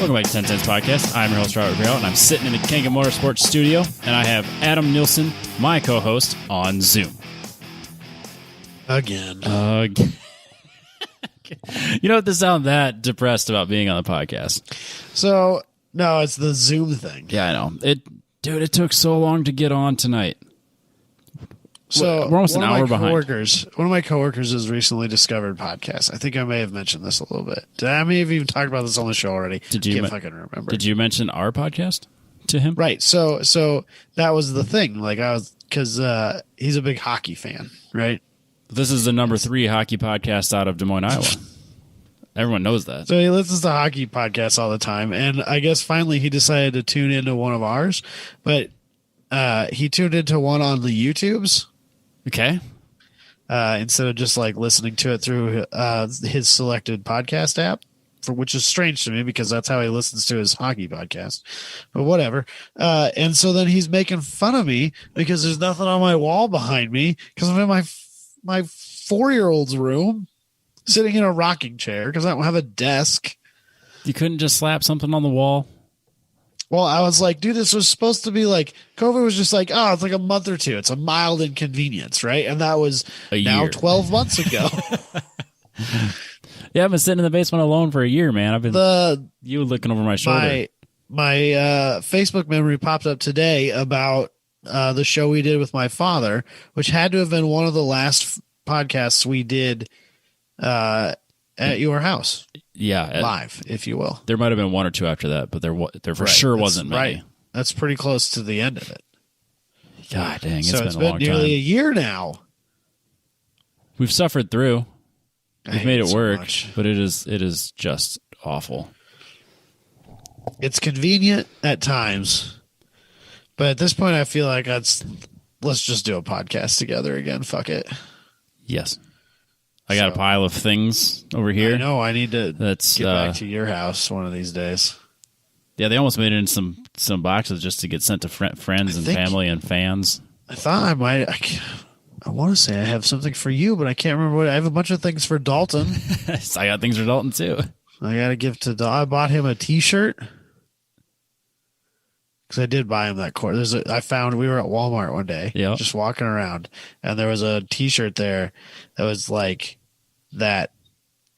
Welcome back to TenTenths Podcast. I'm your host, Robert Barrell, and I'm sitting in the Gingerman Motorsports studio, and I have Adam Nielsen, my co-host, on Zoom. Again. You don't have to sound that depressed about being on the podcast. So, no, it's the Zoom thing. Yeah, I know. It took so long to get on tonight. So we're almost an hour behind. One of my coworkers has recently discovered podcasts. I think I may have mentioned this a little bit. I may have even talked about this on the show already. Can't fucking remember. Did you mention our podcast to him? Right. So that was the thing. Like because he's a big hockey fan, right? This is the number 3 hockey podcast out of Des Moines, Iowa. Everyone knows that. So he listens to hockey podcasts all the time, and I guess finally he decided to tune into one of ours, but he tuned into one on the YouTubes. Okay. Instead of just like listening to it through his selected podcast app, which is strange to me because that's how he listens to his hockey podcast. But whatever. And so then he's making fun of me because there's nothing on my wall behind me because I'm in my 4-year-old's room sitting in a rocking chair because I don't have a desk. You couldn't just slap something on the wall? Well, I was like, dude, this was supposed to be like, COVID was just like, oh, it's like a month or two. It's a mild inconvenience, right? And that was now 12 months ago. Yeah, I've been sitting in the basement alone for a year, man. I've been you looking over my shoulder. My Facebook memory popped up today about the show we did with my father, which had to have been one of the last podcasts we did at your house. Yeah, live, if you will. There might have been one or two after that, but there for sure wasn't many. Right. That's pretty close to the end of it. God dang, it's been a long time. Nearly a year now. We've suffered through. We've made it work, much. But it is just awful. It's convenient at times, but at this point, I feel like let's just do a podcast together again. Fuck it. Yes. I got a pile of things over here. I know. I need to get back to your house one of these days. Yeah, they almost made it in some boxes just to get sent to friends and family and fans. I thought I might. I want to say I have something for you, but I can't remember what. I have a bunch of things for Dalton. I got things for Dalton too. I got to give to Dalton. I bought him a T-shirt because I did buy him that cord. I found we were at Walmart one day, just walking around, and there was a T-shirt there that was like that,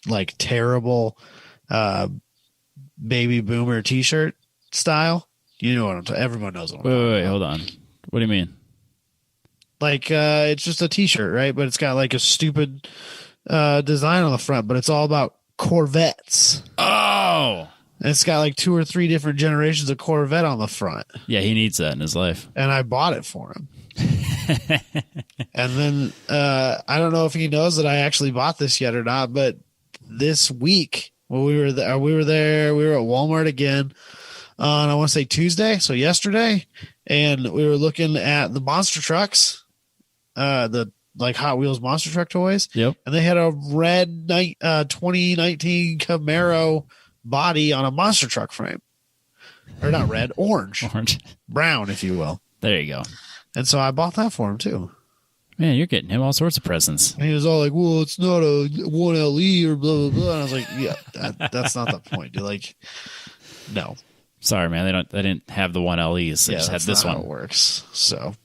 like terrible baby boomer T-shirt style. You know what I'm talking. Everyone knows what I'm talking about. Wait, hold on. What do you mean? Like it's just a T-shirt, right? But it's got like a stupid design on the front, but it's all about Corvettes. Oh. And it's got like 2 or 3 different generations of Corvette on the front. Yeah, he needs that in his life. And I bought it for him. And then I don't know if he knows that I actually bought this yet or not, but this week when we were at Walmart again on, I want to say Tuesday, so yesterday, and we were looking at the monster trucks, the like Hot Wheels monster truck toys. Yep. And they had a red 2019 Camaro body on a monster truck frame. Or not red, orange. Brown, if you will. There you go. And so I bought that for him too. Man, you're getting him all sorts of presents. And he was all like, well, it's not a 1LE or blah, blah, blah. And I was like, yeah, that's not the point. You're like, no. Sorry, man. They didn't have the 1LEs. They just had this one. How it works. So.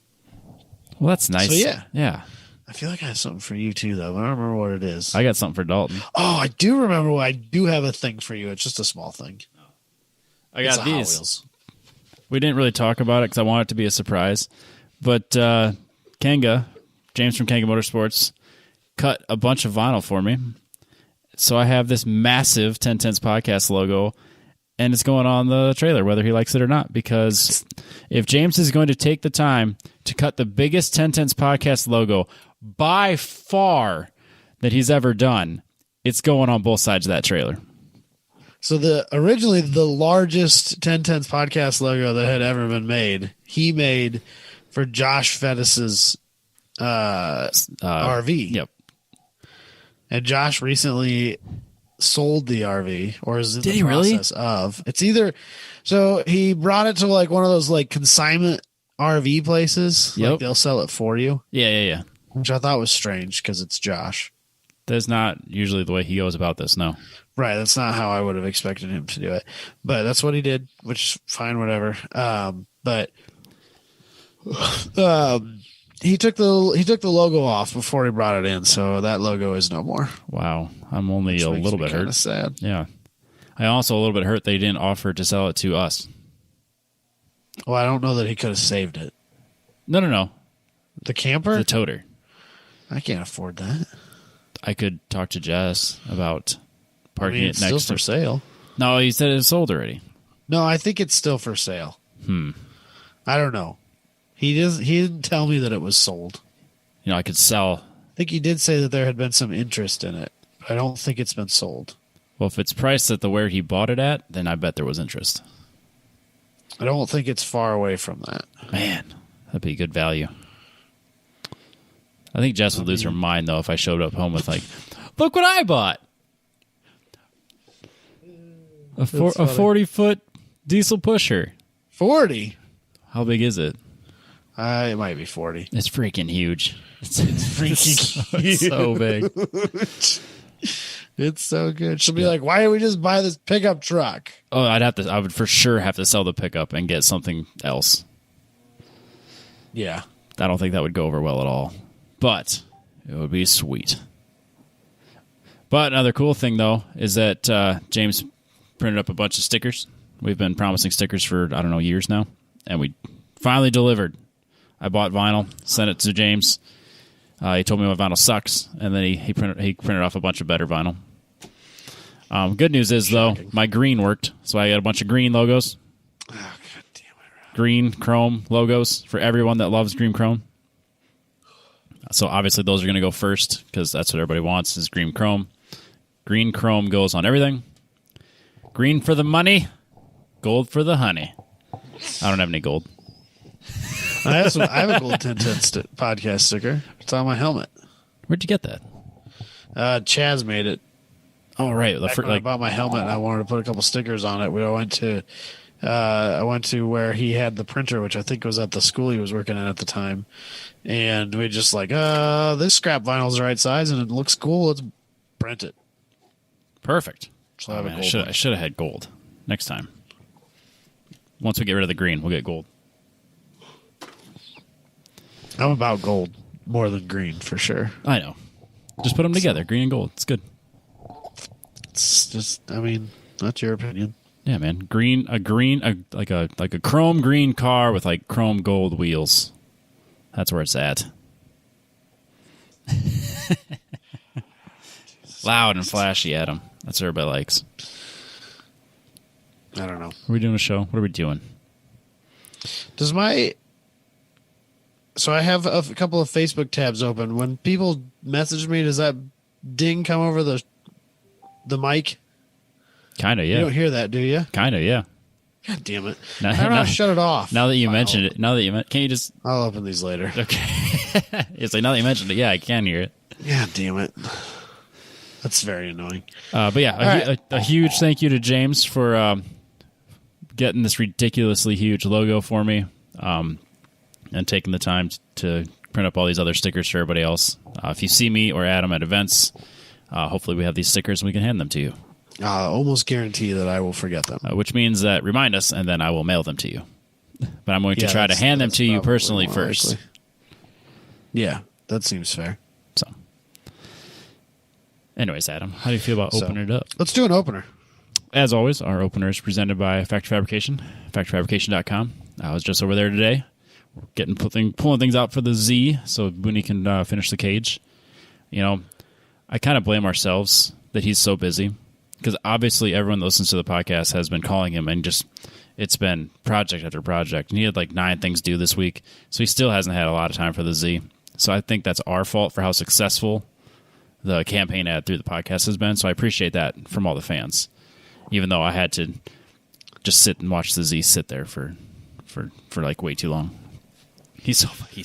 Well, that's nice. So, yeah. Yeah. I feel like I have something for you too, though. I don't remember what it is. I got something for Dalton. Oh, I do remember. I do have a thing for you. It's just a small thing. I got these. We didn't really talk about it because I want it to be a surprise. But Kanga, James from Kanga Motorsports, cut a bunch of vinyl for me. So I have this massive TenTenths podcast logo, and it's going on the trailer, whether he likes it or not. Because if James is going to take the time to cut the biggest TenTenths podcast logo by far that he's ever done, it's going on both sides of that trailer. So originally the largest TenTenths podcast logo that had ever been made, he made for Josh Fettis's RV. Yep. And Josh recently sold the RV, or is in the process of. It's either, so he brought it to like one of those like consignment RV places. Yep. Like they'll sell it for you. Yeah. Which I thought was strange because it's Josh. That's not usually the way he goes about this, no. Right. That's not how I would have expected him to do it, but that's what he did, which fine, whatever. But he took the logo off before he brought it in, so that logo is no more. Wow. I'm only a little bit hurt. Sad. Yeah. I also a little bit hurt they didn't offer to sell it to us. Well, I don't know that he could have saved it. No. The camper? The toter. I can't afford that. I could talk to Jess about parking it next to. It's still for sale. No, he said it was sold already. No, I think it's still for sale. I don't know. He didn't tell me that it was sold. I could sell. I think he did say that there had been some interest in it. I don't think it's been sold. Well, if it's priced at the where he bought it at, then I bet there was interest. I don't think it's far away from that. Man, that'd be good value. I think Jess would lose her mind, though, if I showed up home with, look what I bought. A 40-foot diesel pusher. 40? How big is it? It might be 40. It's freaking huge. It's freaking huge. It's so big. It's so good. She'll be like, why didn't we just buy this pickup truck? Oh, I would for sure have to sell the pickup and get something else. Yeah. I don't think that would go over well at all. But it would be sweet. But another cool thing, though, is that James printed up a bunch of stickers. We've been promising stickers for, years now. And we finally delivered. I bought vinyl, sent it to James. He told me my vinyl sucks, and then he printed off a bunch of better vinyl. Good news is, though, my green worked. So I got a bunch of green logos. Oh, God damn it. Green chrome logos for everyone that loves green chrome. So obviously those are going to go first because that's what everybody wants is green chrome. Green chrome goes on everything. Green for the money, gold for the honey. I don't have any gold. I have a gold TenTenths podcast sticker. It's on my helmet. Where'd you get that? Chaz made it. Oh, right. I bought my helmet and I wanted to put a couple stickers on it. I went to where he had the printer, which I think was at the school he was working at the time. And we just this scrap vinyl's the right size and it looks cool. Let's print it. Perfect. So I should have had gold next time. Once we get rid of the green, we'll get gold. I'm about gold more than green for sure. I know. Just put them together, green and gold. It's good. It's just, that's your opinion. Yeah, man. Like a chrome green car with chrome gold wheels. That's where it's at. Loud and flashy, Adam. That's what everybody likes. I don't know. Are we doing a show? What are we doing? So I have a couple of Facebook tabs open. When people message me, does that ding come over the mic? Kind of, yeah. You don't hear that, do you? Kind of, yeah. God damn it. I don't know how to shut it off. Now that you mentioned it, can you just... I'll open these later. Okay. It's now that you mentioned it, yeah, I can hear it. God damn it. That's very annoying. But yeah, a huge thank you to James for getting this ridiculously huge logo for me and taking the time to print up all these other stickers for everybody else. If you see me or Adam at events, hopefully we have these stickers and we can hand them to you. Almost guarantee that I will forget them. Which means that remind us, and then I will mail them to you. But I'm going to try to hand them to you personally first. Likely. Yeah, that seems fair. So, anyways, Adam, how do you feel about opening it up? Let's do an opener. As always, our opener is presented by Factory Fabrication, factoryfabrication.com. I was just over there today, pulling things out for the Z so Booney can finish the cage. I kind of blame ourselves that he's so busy. Because obviously everyone that listens to the podcast has been calling him and it's been project after project. And he had 9 things due this week. So he still hasn't had a lot of time for the Z. So I think that's our fault for how successful the campaign ad through the podcast has been. So I appreciate that from all the fans. Even though I had to just sit and watch the Z sit there for way too long. He's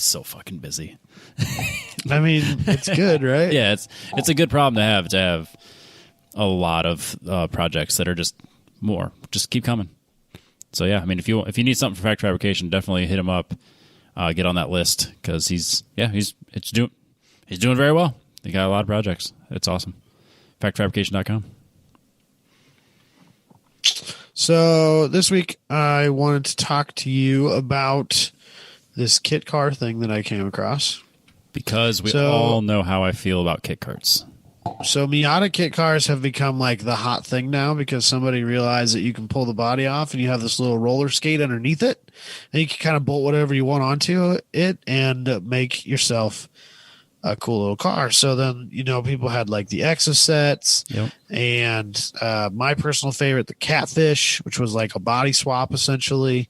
so fucking busy. It's good, right? Yeah, it's a good problem to have a lot of projects that are just keep coming. So yeah, if you need something for Factory Fabrication, definitely hit him up. Get on that list because he's doing very well. He got a lot of projects. It's awesome. Factoryfabrication.com. So this week I wanted to talk to you about this kit car thing that I came across. Because we all know how I feel about kit carts. So Miata kit cars have become like the hot thing now because somebody realized that you can pull the body off and you have this little roller skate underneath it. And you can kind of bolt whatever you want onto it and make yourself a cool little car. So then, people had like the Exosets and my personal favorite, the Catfish, which was like a body swap essentially.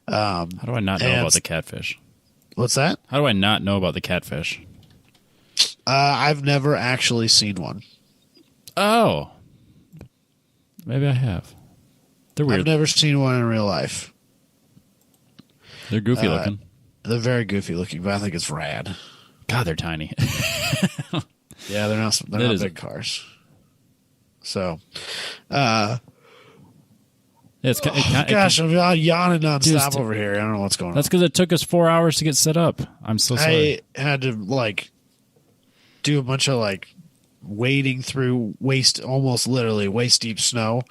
How do I not know about the Catfish? What's that? How do I not know about the Catfish? I've never actually seen one. Oh. Maybe I have. They're weird. I've never seen one in real life. They're goofy looking. They're very goofy looking, but I think it's rad. God, they're tiny. Yeah, they're not big cars. So, gosh, I'm yawning nonstop over here. I don't know what's going on. That's because it took us 4 hours to get set up. I'm so sorry. I had to do a bunch of wading through almost literally waist deep snow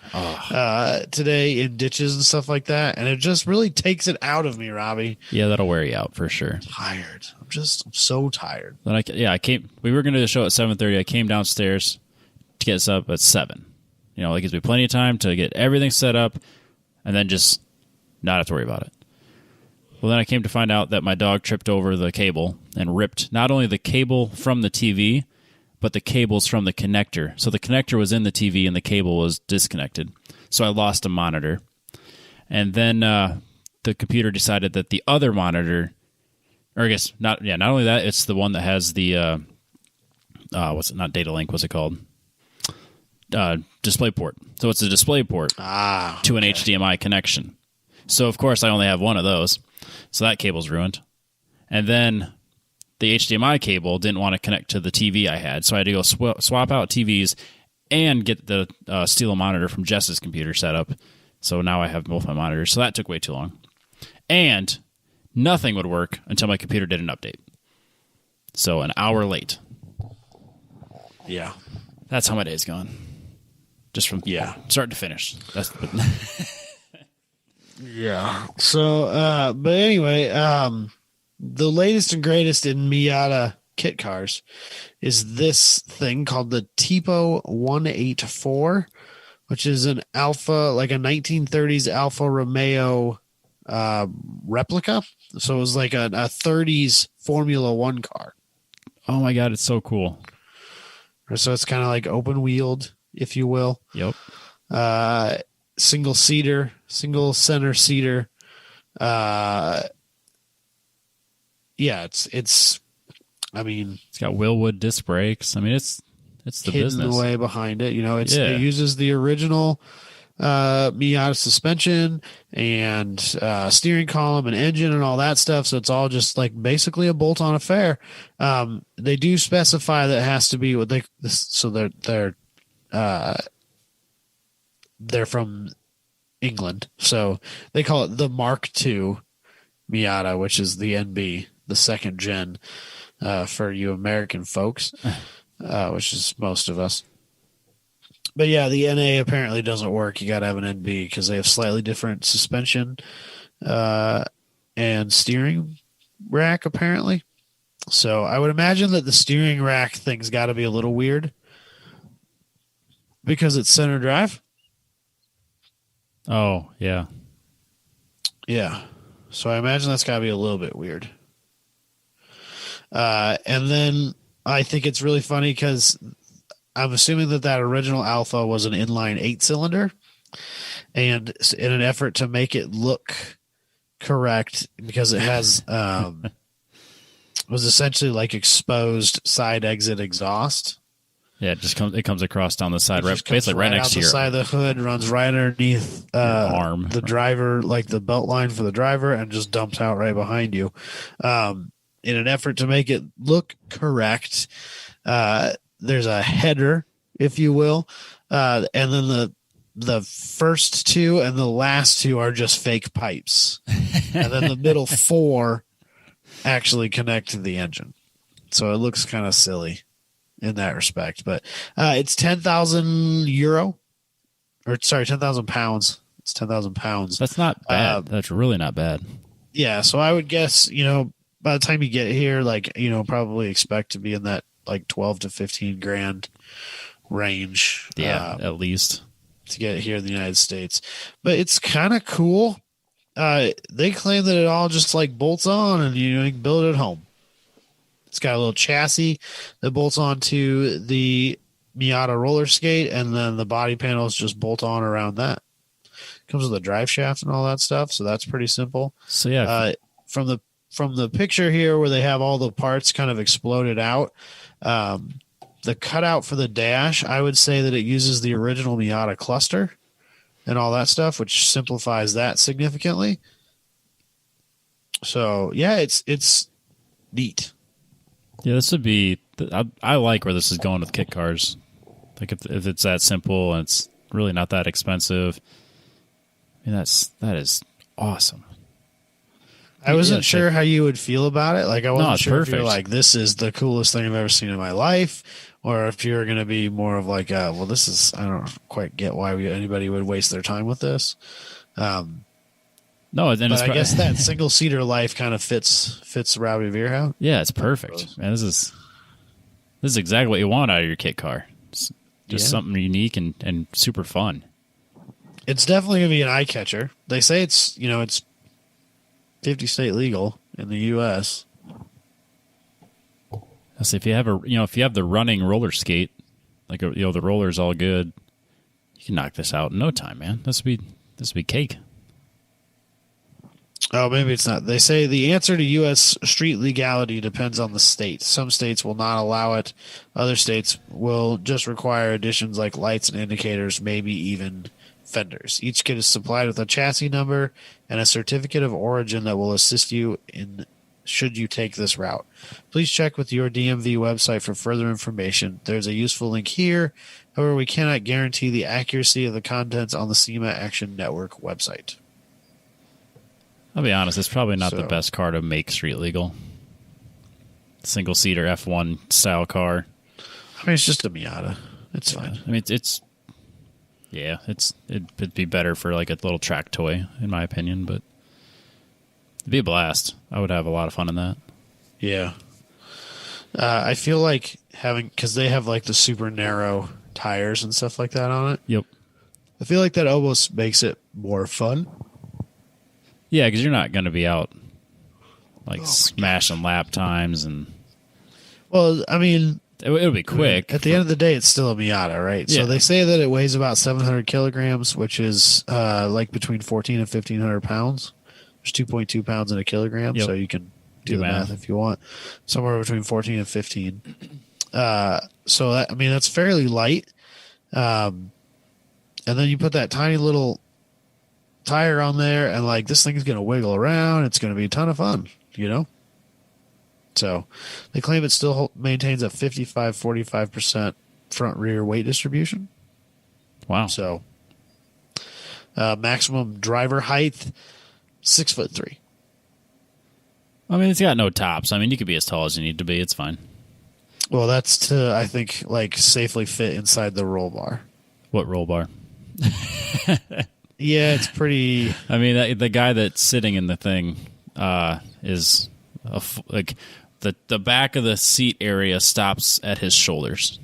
today in ditches and stuff like that, and it just really takes it out of me, Robbie. Yeah, that'll wear you out for sure. Tired. I'm so tired. Then I came. We were going to do the show at 7:30. I came downstairs to get us up at 7. It gives me plenty of time to get everything set up, and then just not have to worry about it. Well, then I came to find out that my dog tripped over the cable and ripped not only the cable from the TV, but the cables from the connector. So the connector was in the TV and the cable was disconnected. So I lost a monitor. And then the computer decided that the other monitor, or I guess not only that, it's the one that has the, not data link, what's it called? Display port. So it's a display port to an HDMI connection. So, of course, I only have one of those. So that cable's ruined. And then the HDMI cable didn't want to connect to the TV I had. So I had to go swap out TVs and get the steal a monitor from Jess's computer set up. So now I have both my monitors. So that took way too long. And nothing would work until my computer did an update. So an hour late. Yeah. That's how my day's gone. Just from start to finish. Yeah. So, but anyway, the latest and greatest in Miata kit cars is this thing called the Tipo 184, which is an Alfa, like a 1930s Alfa Romeo replica. So it was like a 30s Formula One car. Oh my God, it's so cool. So it's kind of like open wheeled, if you will. Yep. Single center seater. It's I mean, it's got Willwood disc brakes. I mean, it's the hidden business away behind it. It uses the original Miata suspension and steering column and engine and all that stuff. So it's all just like basically a bolt-on affair. They do specify that it has to be what they're from England, so they call it the Mark II Miata, which is the NB, the second gen for you American folks, which is most of us. But yeah, the NA apparently doesn't work. You got to have an NB because they have slightly different suspension and steering rack apparently. So I would imagine that the steering rack thing's got to be a little weird because it's center drive. Oh, yeah. Yeah. So I imagine that's got to be a little bit weird. And then I think it's really funny because I'm assuming that original Alpha was an inline 8-cylinder. And in an effort to make it look correct, because it has was essentially like exposed side exit exhaust. Yeah, it comes across down the side, basically right next to your side of the hood, runs right underneath arm, the driver, like the belt line for the driver, and just dumps out right behind you. In an effort to make it look correct, there's a header, if you will, and then the first two and the last two are just fake pipes, and then the middle four actually connect to the engine. So it looks kind of silly in that respect, but it's 10,000 euro, or sorry, 10,000 pounds. It's 10,000 pounds. That's not bad. That's really not bad. Yeah, so I would guess, by the time you get here, probably expect to be in that 12 to 15 grand range. Yeah, at least to get here in the United States. But it's kind of cool. They claim that it all just bolts on and you can build it at home. It's got a little chassis that bolts onto the Miata roller skate, and then the body panels just bolt on around that. Comes with a drive shaft and all that stuff, so that's pretty simple. So yeah, from the picture here where they have all the parts kind of exploded out, the cutout for the dash, I would say that it uses the original Miata cluster and all that stuff, which simplifies that significantly. So yeah, it's neat. Yeah, this would be. I like where this is going with kit cars. Like if it's that simple and it's really not that expensive. I mean, that is awesome. I wasn't sure how you would feel about it. I wasn't sure perfect. if you're this is the coolest thing I've ever seen in my life, or if you're going to be more of well, this is, I don't quite get why anybody would waste their time with this. No, then but I guess that single seater life kind of fits Rowdy Veerhout. Yeah, it's perfect. Man, this is exactly what you want out of your kit car. It's just something unique and super fun. It's definitely going to be an eye catcher. They say it's 50 state legal in the U.S. So if you have the running roller skate, the roller's all good, you can knock this out in no time, man. This would be cake. Oh, maybe it's not. They say the answer to U.S. street legality depends on the state. Some states will not allow it. Other states will just require additions like lights and indicators, maybe even fenders. Each kit is supplied with a chassis number and a certificate of origin that will assist you in should you take this route. Please check with your DMV website for further information. There's a useful link here. However, we cannot guarantee the accuracy of the contents on the SEMA Action Network website. I'll be honest, it's probably not the best car to make street legal. Single-seater F1 style car. I mean, it's just a Miata. It's fine. I mean, it'd be better for a little track toy, in my opinion, but it'd be a blast. I would have a lot of fun in that. Yeah. I feel like because they have the super narrow tires and stuff like that on it. Yep. I feel like that almost makes it more fun. Yeah, because you're not going to be out smashing lap times and. Well, I mean, it'll be quick. At the end of the day, it's still a Miata, right? Yeah. So they say that it weighs about 700 kilograms, which is between 1,400 and 1,500 pounds. There's 2.2 pounds in a kilogram, so you can do the math if you want. Somewhere between 14 and 15. So that's fairly light. And then you put that tiny little tire on there, and this thing is going to wiggle around. It's going to be a ton of fun, So they claim it still maintains a 55-45% front rear weight distribution. Wow. So maximum driver height 6'3". I mean, it's got no tops. I mean, you could be as tall as you need to be. It's fine. Well, that's to, I think, safely fit inside the roll bar. What roll bar? Yeah, it's pretty. I mean, the guy that's sitting in the thing is the back of the seat area stops at his shoulders.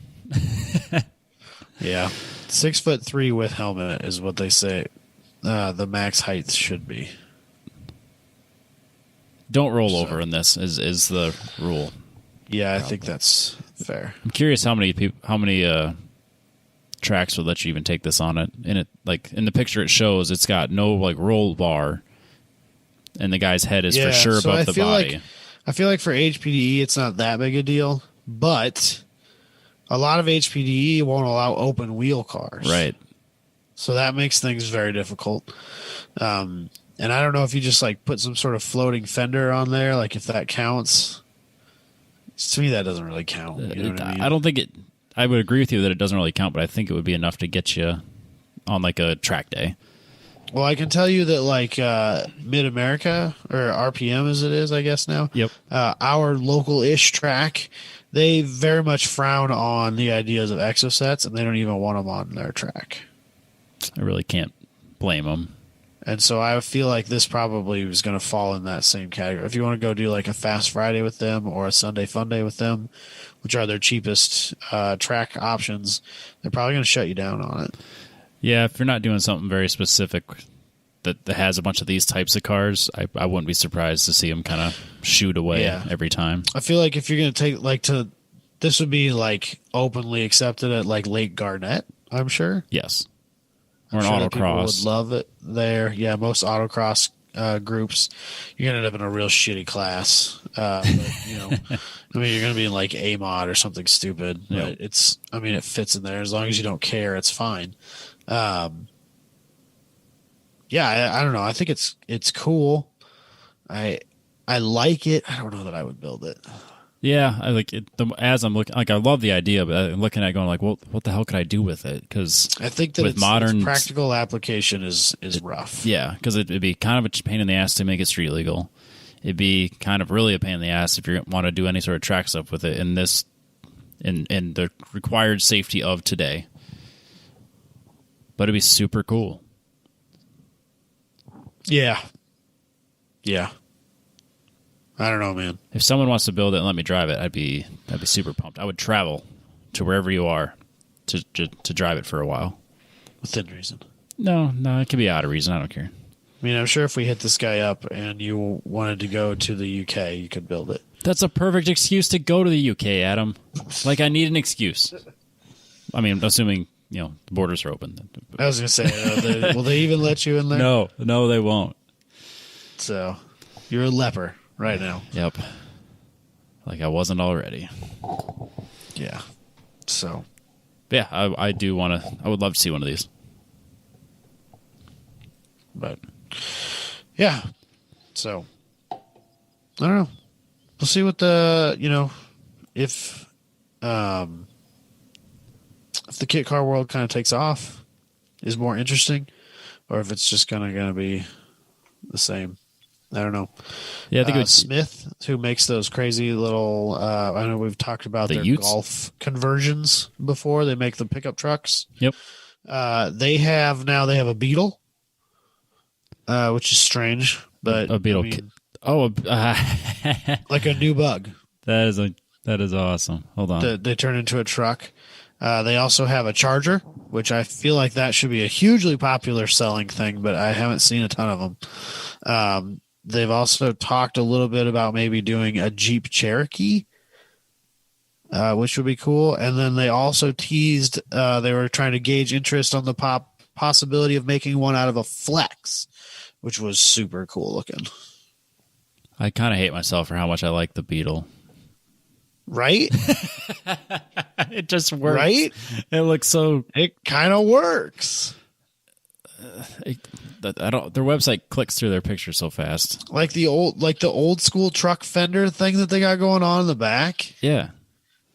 Yeah, 6'3" with helmet is what they say. The max height should be. Don't roll over in this is the rule. Yeah, I think that's fair. I'm curious how many tracks would let you even take this on it. In it, in the picture it shows, it's got no roll bar, and the guy's head is for sure above the body. I feel like for HPDE it's not that big a deal, but a lot of HPDE won't allow open wheel cars, right? So that makes things very difficult. And I don't know if you just put some sort of floating fender on there, if that counts. To me, that doesn't really count. You know what I mean? I don't think it. I would agree with you that it doesn't really count, but I think it would be enough to get you on a track day. Well, I can tell you that Mid-America, or RPM as it is, I guess now. Yep. Our local-ish track, they very much frown on the ideas of exosets, and they don't even want them on their track. I really can't blame them. And so I feel like this probably was going to fall in that same category. If you want to go do like a Fast Friday with them or a Sunday Fun Day with them, which are their cheapest track options, they're probably going to shut you down on it. Yeah, if you're not doing something very specific that has a bunch of these types of cars, I wouldn't be surprised to see them kind of shoot away every time. I feel like if you're going to take this would be like openly accepted at like Lake Garnett, I'm sure. Yes. Or an sure autocross. People would love it there. Yeah, most autocross groups, you're going to end up in a real shitty class. But, you know, I mean, you're going to be in like A mod or something stupid. But it fits in there. As long as you don't care, it's fine. I don't know. I think it's cool. I like it. I don't know that I would build it. Yeah, I like it. As I'm looking, like I love the idea, but I'm looking at it going like, well, what the hell could I do with it? Because I think that its practical application is rough. Yeah, because it'd be kind of a pain in the ass to make it street legal. It'd be kind of really a pain in the ass if you want to do any sort of track stuff with it in the required safety of today. But it'd be super cool. Yeah. I don't know, man. If someone wants to build it and let me drive it, I'd be super pumped. I would travel to wherever you are to drive it for a while. Within reason. No, it could be out of reason. I don't care. I mean, I'm sure if we hit this guy up and you wanted to go to the UK, you could build it. That's a perfect excuse to go to the UK, Adam. Like, I need an excuse. I mean, assuming, the borders are open. I was going to say, will they even let you in there? No, they won't. So, you're a leper right now. Yep. Like I wasn't already. Yeah. So. Yeah, I do want to. I would love to see one of these. But. Yeah. So. I don't know. We'll see what if the kit car world kind of takes off, is more interesting, or if it's just kind of going to be the same. I don't know. Yeah, I think Smith, who makes those crazy little, I know we've talked about their Utes? Golf conversions before. They make the pickup trucks. Yep. They have a Beetle, which is strange, but a Beetle. like a new bug. That is awesome. Hold on. They turn into a truck. They also have a Charger, which I feel like that should be a hugely popular selling thing, but I haven't seen a ton of them. They've also talked a little bit about maybe doing a Jeep Cherokee, which would be cool. And then they also teased they were trying to gauge interest on the possibility of making one out of a Flex, which was super cool looking. I kind of hate myself for how much I like the Beetle. Right? It just works. Right? It looks so... It kind of works. Their website clicks through their pictures so fast. Like the old school truck fender thing that they got going on in the back. Yeah.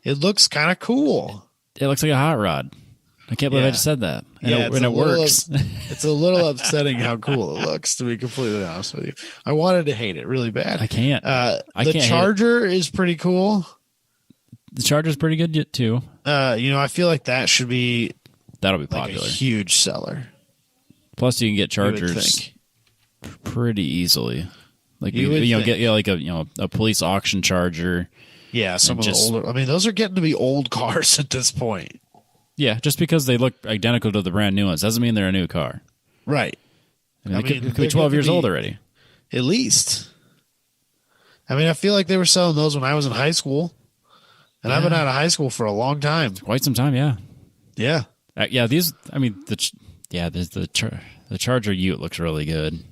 It looks kind of cool. It looks like a hot rod. I can't believe I just said that. And it works. It's a little upsetting how cool it looks, to be completely honest with you. I wanted to hate it really bad. I can't. The Charger is pretty cool. The Charger's pretty good too. I feel like that'll be popular. A huge seller. Plus, you can get Chargers pretty easily. Like get a police auction Charger. Yeah, some of the older. I mean, those are getting to be old cars at this point. Yeah, just because they look identical to the brand new ones doesn't mean they're a new car. Right. I mean, they could be 12 years old already. At least. I mean, I feel like they were selling those when I was in high school. And I've been out of high school for a long time. Quite some time, yeah. Yeah. The Charger Ute looks really good.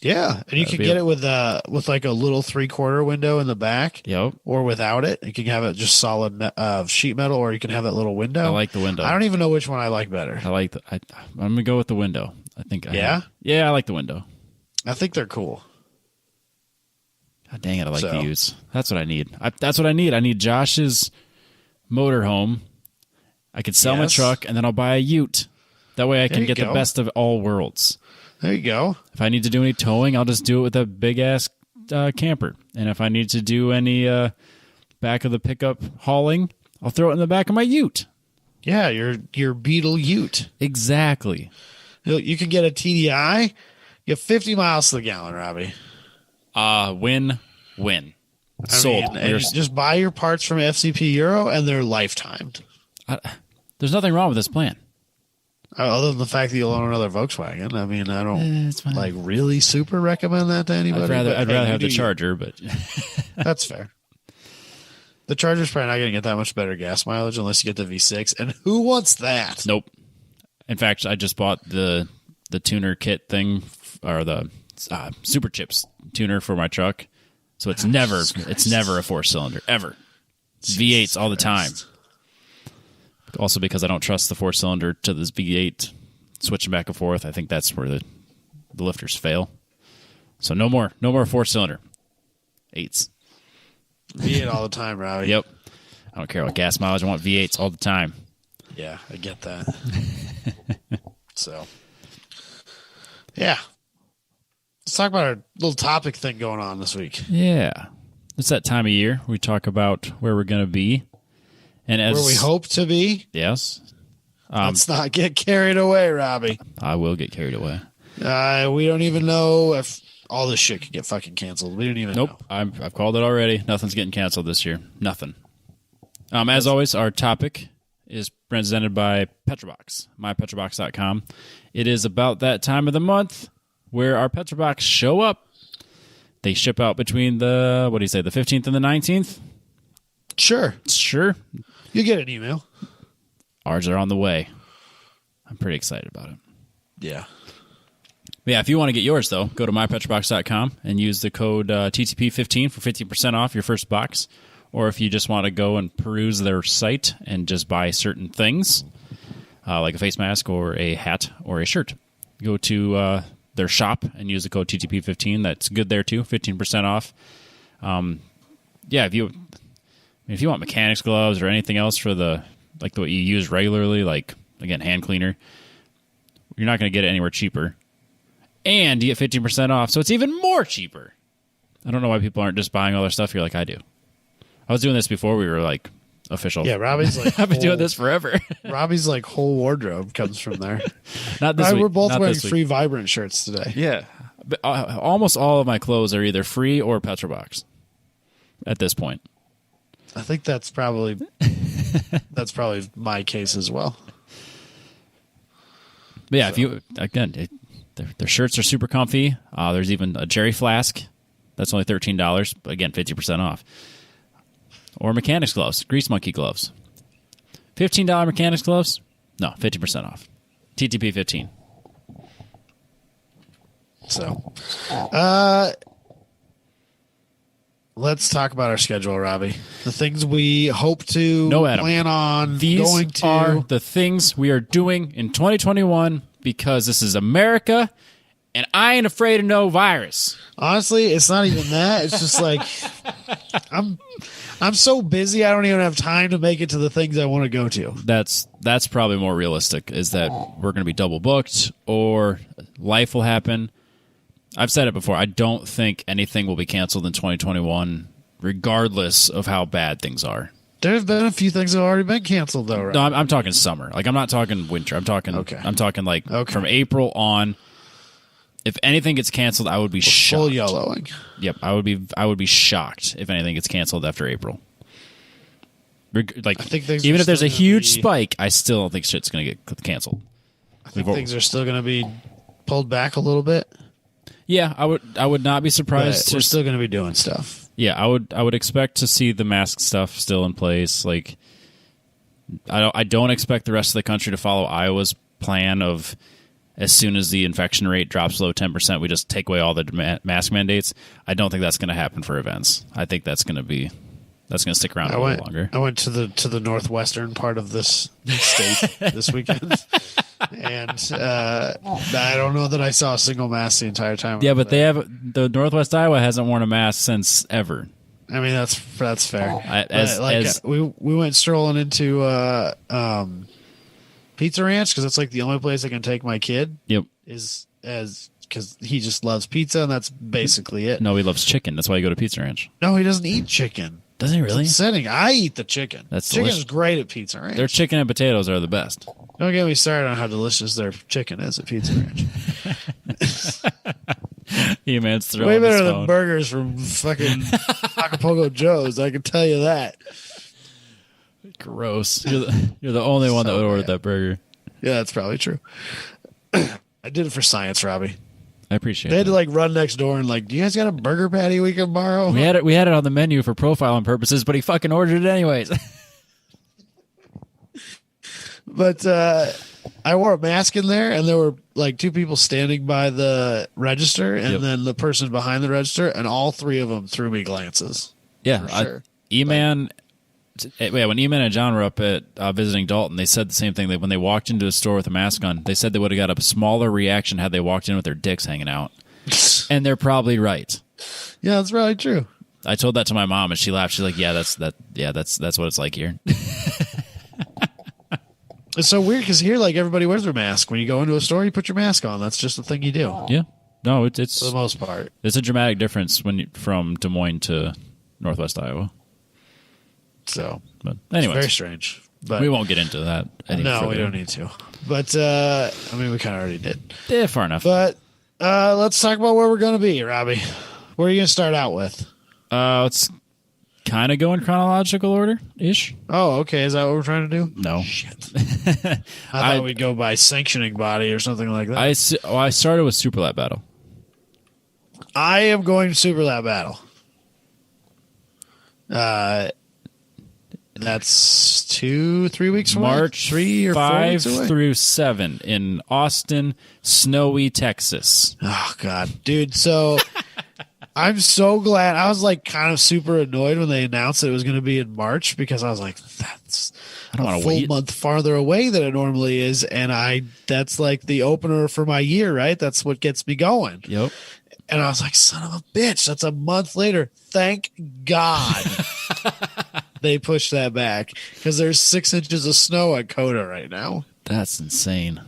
Yeah, and you can get it with like a little 3/4 window in the back. Yep. Or without it. You can have it just solid sheet metal, or you can have that little window. I like the window. I don't even know which one I like better. I'm gonna go with the window. I think. Yeah. I like the window. I think they're cool. God dang it! I like the Utes. That's what I need. I need Josh's motorhome. I could sell my truck, and then I'll buy a Ute. That way, I can get the best of all worlds. There you go. If I need to do any towing, I'll just do it with a big-ass camper. And if I need to do any back of the pickup hauling, I'll throw it in the back of my Ute. Yeah, your Beetle Ute. Exactly. You can get a TDI. You have 50 miles to the gallon, Robbie. Win. Sold. And just buy your parts from FCP Euro, and they're lifetimed. There's nothing wrong with this plan. Other than the fact that you'll own another Volkswagen. I mean, I don't really super recommend that to anybody. I'd rather have the Charger, but that's fair. The Charger's probably not going to get that much better gas mileage unless you get the V6. And who wants that? Nope. In fact, I just bought the tuner kit thing, or the Super Chips tuner for my truck. So it's never a 4-cylinder ever. V8s all the time. Also because I don't trust the 4-cylinder to this V8 switching back and forth. I think that's where the lifters fail. So no more 4-cylinder 8s. V8 all the time, Robbie. Yep. I don't care about gas mileage. I want V8s all the time. Yeah, I get that. So, yeah. Let's talk about our little topic thing going on this week. Yeah. It's that time of year we talk about where we're going to be. And where we hope to be. Yes. Let's not get carried away, Robbie. I will get carried away. We don't even know if all this shit could get fucking canceled. We don't even know. I've called it already. Nothing's getting canceled this year. Nothing. As always, our topic is presented by Petrobox, mypetrobox.com. It is about that time of the month where our Petrobox show up. They ship out between the 15th and the 19th? Sure. You get an email. Ours are on the way. I'm pretty excited about it. Yeah. But yeah, if you want to get yours, though, go to mypetrobox.com and use the code TTP15 for 15% off your first box. Or if you just want to go and peruse their site and just buy certain things, like a face mask or a hat or a shirt, go to their shop and use the code TTP15. That's good there, too, 15% off. Yeah, if you want mechanics gloves or anything else for what you use regularly, like, again, hand cleaner, you're not going to get it anywhere cheaper. And you get 15% off, so it's even more cheaper. I don't know why people aren't just buying all their stuff here like I do. I was doing this before we were, like, official. Yeah, Robbie's like... I've been doing this forever. Robbie's, like, whole wardrobe comes from there. Not this week. We're both wearing free Vibrant shirts today. Yeah. But, almost all of my clothes are either free or Petrobox at this point. I think that's probably my case as well. But yeah, their shirts are super comfy. There's even a Jerry flask that's only $13, but again, 50% off. Or mechanics gloves, Grease Monkey gloves. $15 mechanics gloves? No, 50% off. TTP 15. So, let's talk about our schedule, Robbie. The things we hope to plan on going to. These are the things we are doing in 2021 because this is America and I ain't afraid of no virus. Honestly, it's not even that. It's just like I'm so busy I don't even have time to make it to the things I want to go to. That's probably more realistic, is that we're going to be double booked or life will happen. I've said it before. I don't think anything will be canceled in 2021, regardless of how bad things are. There have been a few things that have already been canceled, though, right? No, I'm talking summer. Like, I'm not talking winter. I'm talking from April on. If anything gets canceled, I would be shocked. Full yellowing. Yep, I would be shocked if anything gets canceled after April. Like, I think even if there's a huge spike, I still don't think shit's going to get canceled. I think things are still going to be pulled back a little bit. Yeah, I would not be surprised. We're still going to be doing stuff. Yeah, I would expect to see the mask stuff still in place. Like, I don't expect the rest of the country to follow Iowa's plan of, as soon as the infection rate drops below 10%, we just take away all the mask mandates. I don't think that's going to happen for events. I think that's going to stick around a little longer. I went to the northwestern part of this state this weekend, and I don't know that I saw a single mask the entire time. Yeah, but the Northwest Iowa hasn't worn a mask since ever. I mean, that's fair. We went strolling into Pizza Ranch because it's like the only place I can take my kid. Yep, because he just loves pizza, and that's basically it. No, he loves chicken. That's why you go to Pizza Ranch. No, he doesn't eat chicken. Doesn't he really? I eat the chicken. That's chicken delicious. is great at Pizza Ranch. Their chicken and potatoes are the best. Don't get me started on how delicious their chicken is at Pizza Ranch. E-Man's throwing Way his better phone. than burgers from fucking Acapulco Joe's, I can tell you that. Gross. You're the only one that would order that burger. Yeah, that's probably true. I did it for science, Robbie. I appreciate They had that. to run next door and do you guys got a burger patty we can borrow? We had it on the menu for profiling purposes, but he fucking ordered it anyways. But I wore a mask in there, and there were two people standing by the register, and then the person behind the register, and all three of them threw me glances. Yeah, sure. E-Man. When E-Man and John were up at visiting Dalton, they said the same thing. That when they walked into a store with a mask on, they said they would have got a smaller reaction had they walked in with their dicks hanging out. And they're probably right. Yeah, that's probably true. I told that to my mom, and she laughed. She's like, "Yeah, that's what it's like here." It's so weird because here, everybody wears their mask. When you go into a store, you put your mask on. That's just the thing you do. Yeah, no, it's for the most part. It's a dramatic difference from Des Moines to Northwest Iowa. So, but anyway, very strange. But we won't get into that. No, we don't need to. But we kind of already did. Yeah, far enough. But let's talk about where we're going to be, Robbie. Where are you going to start out with? Let's kind of go in chronological order ish. Oh, okay. Is that what we're trying to do? No. Shit. I thought we'd go by sanctioning body or something like that. I started with Super Lap Battle. I am going to Super Lap Battle. That's 2-3 weeks away. March 3 or 4 weeks 5 away. through 7 in Austin, snowy Texas. Oh God, dude. So I'm so glad. I was kind of super annoyed when they announced that it was going to be in March because I was like, that's a full month farther away than it normally is, and that's the opener for my year, right? That's what gets me going. Yep. And I was like, son of a bitch, that's a month later. Thank God they pushed that back because there's 6 inches of snow at Coda right now. That's insane.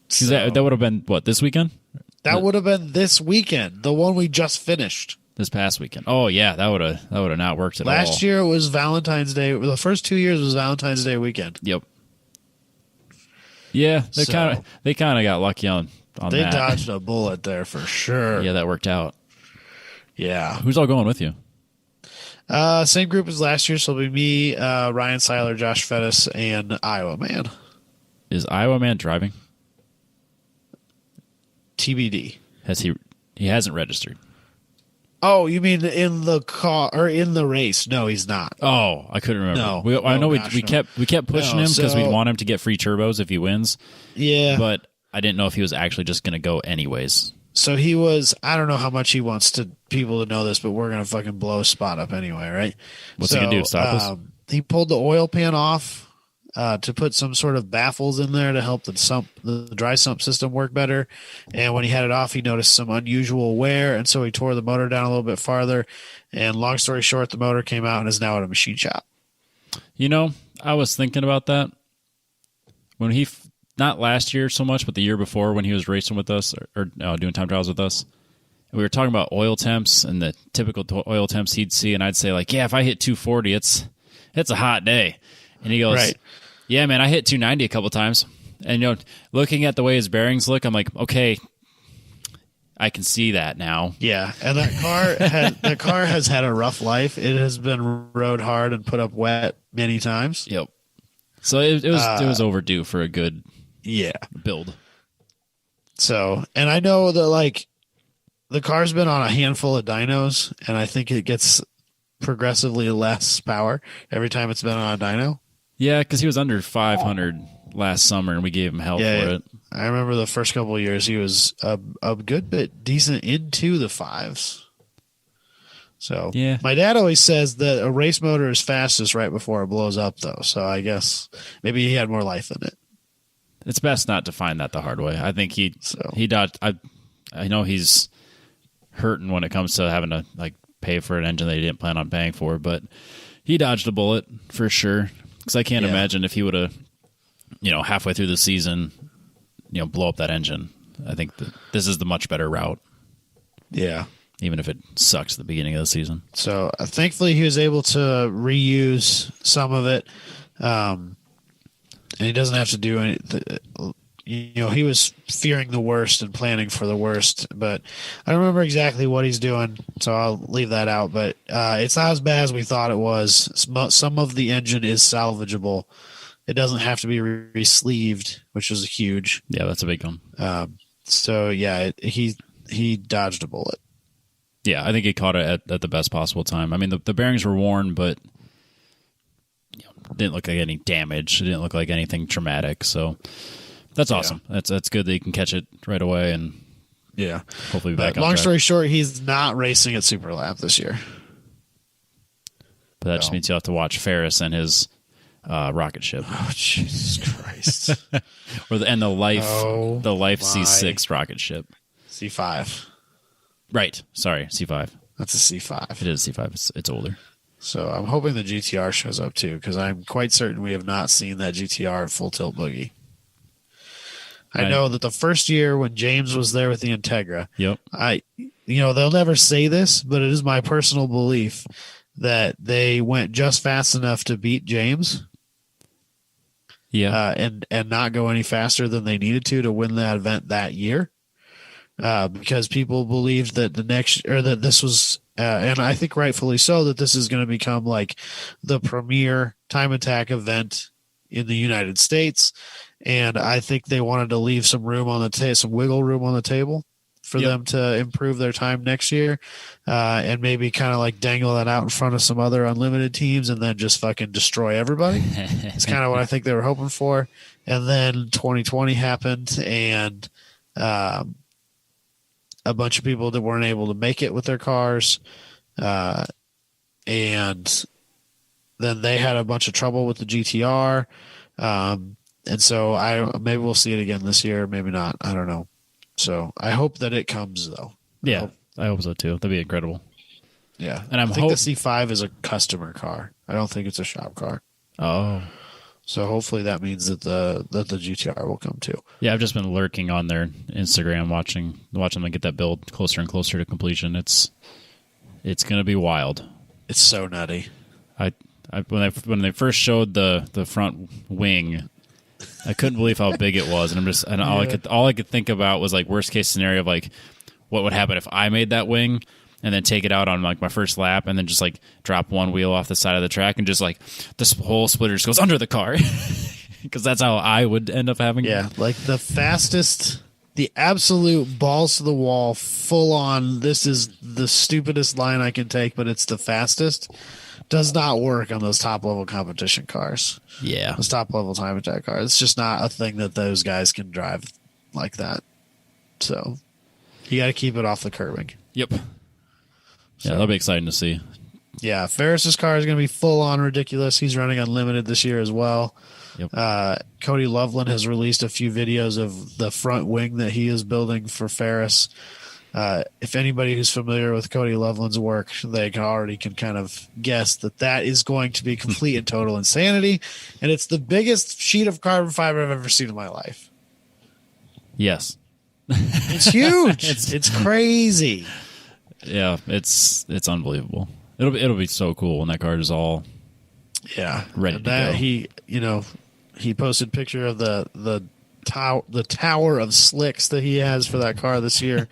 So, that would have been, what, this weekend? That would have been this weekend, the one we just finished. This past weekend. Oh, yeah, that would have not worked at all. Last year it was Valentine's Day. The first 2 years was Valentine's Day weekend. Yep. Yeah, they kind of got lucky on they that. dodged a bullet there for sure. Yeah, that worked out. Yeah. Who's all going with you? Same group as last year, so it'll be me, Ryan Seiler, Josh Fettis, and Iowa Man. Is Iowa Man driving? TBD. He hasn't registered. Oh, you mean in the car or in the race? No, he's not. Oh, I couldn't remember. No. I know Gosh, we kept pushing him because we'd want him to get free turbos if he wins. Yeah. But I didn't know if he was actually just going to go anyways. So he was, I don't know how much he wants people to know this, but we're going to fucking blow his spot up anyway, right? What's he going to do, stop us? He pulled the oil pan off to put some sort of baffles in there to help the dry sump system work better. And when he had it off, he noticed some unusual wear, and so he tore the motor down a little bit farther. And long story short, the motor came out and is now at a machine shop. I was thinking about that when not last year so much, but the year before when he was racing with us or doing time trials with us. And we were talking about oil temps and the typical oil temps he'd see, and I'd say yeah, if I hit 240, it's a hot day. And he goes, right. Yeah, man, I hit 290 a couple times. And looking at the way his bearings look, I'm like, okay, I can see that now. Yeah, and that car has had a rough life. It has been rode hard and put up wet many times. Yep. So it was overdue for a good build. So, and I know that the car's been on a handful of dynos, and I think it gets progressively less power every time it's been on a dyno. Yeah, because he was under 500 last summer, and we gave him hell for it. I remember the first couple of years he was a good bit decent into the fives. So yeah. My dad always says that a race motor is fastest right before it blows up, though. So I guess maybe he had more life in it. It's best not to find that the hard way. I think he dodged. I know he's hurting when it comes to having to pay for an engine that he didn't plan on paying for, but he dodged a bullet for sure. Because I can't imagine if he would have, halfway through the season, blow up that engine. I think this is the much better route. Yeah. Even if it sucks at the beginning of the season. So thankfully he was able to reuse some of it. And he doesn't have to do anything. He was fearing the worst and planning for the worst, but I don't remember exactly what he's doing, so I'll leave that out. But it's not as bad as we thought it was. Some of the engine is salvageable. It doesn't have to be re-sleeved, which is huge. Yeah, that's a big one. So yeah, he dodged a bullet. Yeah, I think he caught it at the best possible time. I mean, the bearings were worn, but didn't look like any damage. It didn't look like anything traumatic. So that's awesome. Yeah. That's good that you can catch it right away and hopefully be back on track. Long story short, he's not racing at Super Lap this year. But that just means you'll have to watch Ferris and his rocket ship. Oh, Jesus Christ. the Life C6 rocket ship. C5. Right. Sorry, C5. That's a C5. It is C5. It's older. So I'm hoping the GTR shows up too, because I'm quite certain we have not seen that GTR full tilt boogie. I know that the first year when James was there with the Integra, they'll never say this, but it is my personal belief that they went just fast enough to beat James. Yeah. And not go any faster than they needed to win that event that year. Because people believed that that this was, and I think rightfully so, that this is going to become like the premier time attack event in the United States. And I think they wanted to leave some room on the some wiggle room on the table for them to improve their time next year, and maybe kind of like dangle that out in front of some other unlimited teams and then just fucking destroy everybody. It's kind of what I think they were hoping for. And then 2020 happened, and a bunch of people that weren't able to make it with their cars, and then they had a bunch of trouble with the GTR. And so maybe we'll see it again this year, maybe not. I don't know. So I hope that it comes though. Yeah, I hope so too. That'd be incredible. Yeah, and I think the C5 is a customer car. I don't think it's a shop car. Oh, so hopefully that means that the GTR will come too. Yeah, I've just been lurking on their Instagram, watching them get that build closer and closer to completion. It's gonna be wild. It's so nutty. When they first showed the front wing, I couldn't believe how big it was, and all I could think about was like worst case scenario of like what would happen if I made that wing and then take it out on like my first lap and then just like drop one wheel off the side of the track and just like this whole splitter just goes under the car, because that's how I would end up having it. Like the fastest, the absolute balls to the wall, full on. This is the stupidest line I can take, but it's the fastest. Does not work on those top level competition cars. Yeah. Those top level time attack cars. It's just not a thing that those guys can drive like that. So you got to keep it off the curbing. Yep. Yeah, that'll be exciting to see. Yeah, Ferris's car is going to be full on ridiculous. He's running unlimited this year as well. Yep. Cody Loveland has released a few videos of the front wing that he is building for Ferris. If anybody who's familiar with Cody Loveland's work, they can kind of guess that is going to be complete and total insanity, and it's the biggest sheet of carbon fiber I've ever seen in my life. Yes, it's huge. It's crazy. Yeah, it's unbelievable. It'll be so cool when that car is all ready to go. He posted a picture of the tower of slicks that he has for that car this year.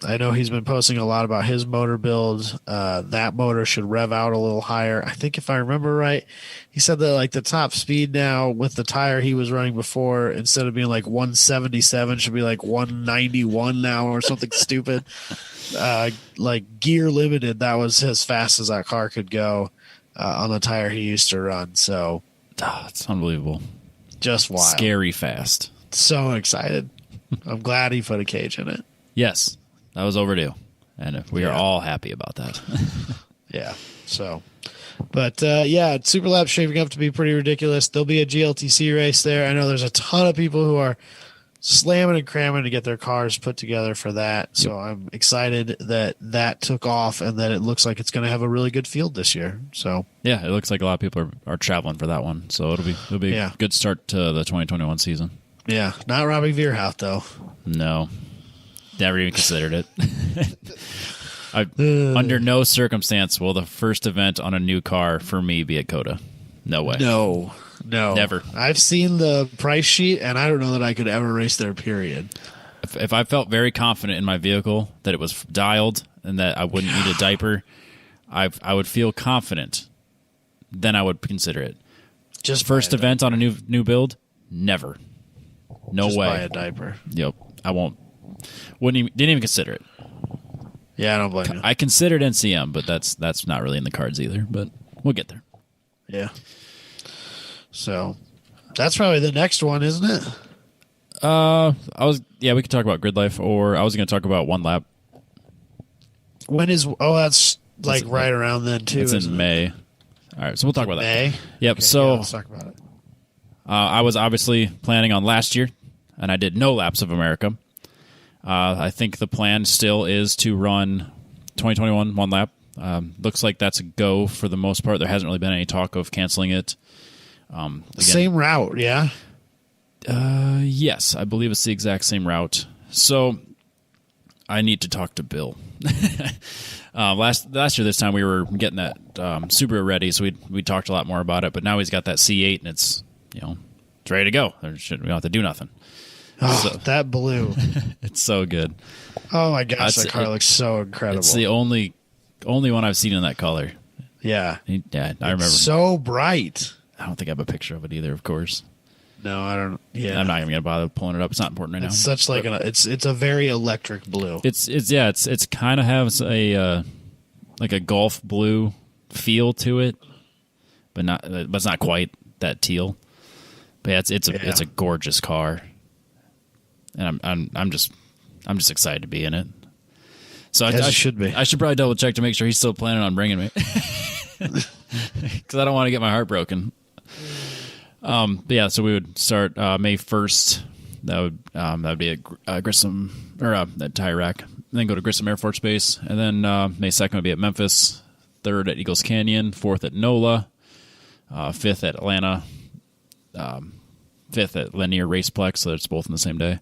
I know he's been posting a lot about his motor build. That motor should rev out a little higher. I think if I remember right, he said that like the top speed now with the tire he was running before, instead of being like 177, should be like 191 now or something stupid. Like gear limited, that was as fast as that car could go on the tire he used to run. So it's unbelievable. Just wild. Scary fast. So excited. I'm glad he put a cage in it. Yes, that was overdue. And we are all happy about that. Yeah. So, but Super Lap's shaping up to be pretty ridiculous. There'll be a GLTC race there. I know there's a ton of people who are slamming and cramming to get their cars put together for that. So I'm excited that took off and that it looks like it's going to have a really good field this year. So yeah, it looks like a lot of people are traveling for that one. So it'll be a good start to the 2021 season. Yeah, not Robbie Veerhout though. No, never even considered it. Under no circumstance will the first event on a new car for me be at COTA. No way. No, No. Never. I've seen the price sheet, and I don't know that I could ever race there, period. If I felt very confident in my vehicle that it was dialed and that I wouldn't need a diaper, I would feel confident. Then I would consider it. Just first event on a new build? Never. No Just way. Buy a diaper. Yep. I won't. Didn't even consider it. Yeah, I don't blame you. I considered NCM, but that's not really in the cards either. But we'll get there. Yeah. So that's probably the next one, isn't it? We could talk about grid life, or I was going to talk about one lap. When is? Oh, that's like right around then too. It's in May. All right, so we'll talk about that. May. Yep. Okay, So yeah, let's talk about it. I was obviously planning on last year, and I did no laps of America. I think the plan still is to run 2021 one lap. Looks like that's a go for the most part. There hasn't really been any talk of canceling it. Again, Same route, yeah. Yes, I believe it's the exact same route. So I need to talk to Bill. Last year, this time we were getting that Subaru ready, so we talked a lot more about it. But now he's got that C8, and it's ready to go. We don't have to do nothing. Oh, So, that blue. it's so good. Oh my gosh, that car looks so incredible. It's the only one I've seen in that color. Yeah. I remember. So bright. I don't think I have a picture of it either, of course. No, I don't. Yeah, I'm not even gonna bother pulling it up. It's not important right now. It's such like it's a very electric blue. It's kind of has a like a Gulf blue feel to it, but it's not quite that teal. But yeah, it's a gorgeous car, and I'm just excited to be in it. So I should be. I should probably double check to make sure he's still planning on bringing me, because I don't want to get my heart broken. But yeah, so we would start May 1st. That would be at Grissom or at Tire Rack. And then go to Grissom Air Force Base, and then May 2nd would be at Memphis. 3rd at Eagles Canyon. 4th at NOLA. 5th at Atlanta. 5th at Linear Raceplex. So it's both in the same day.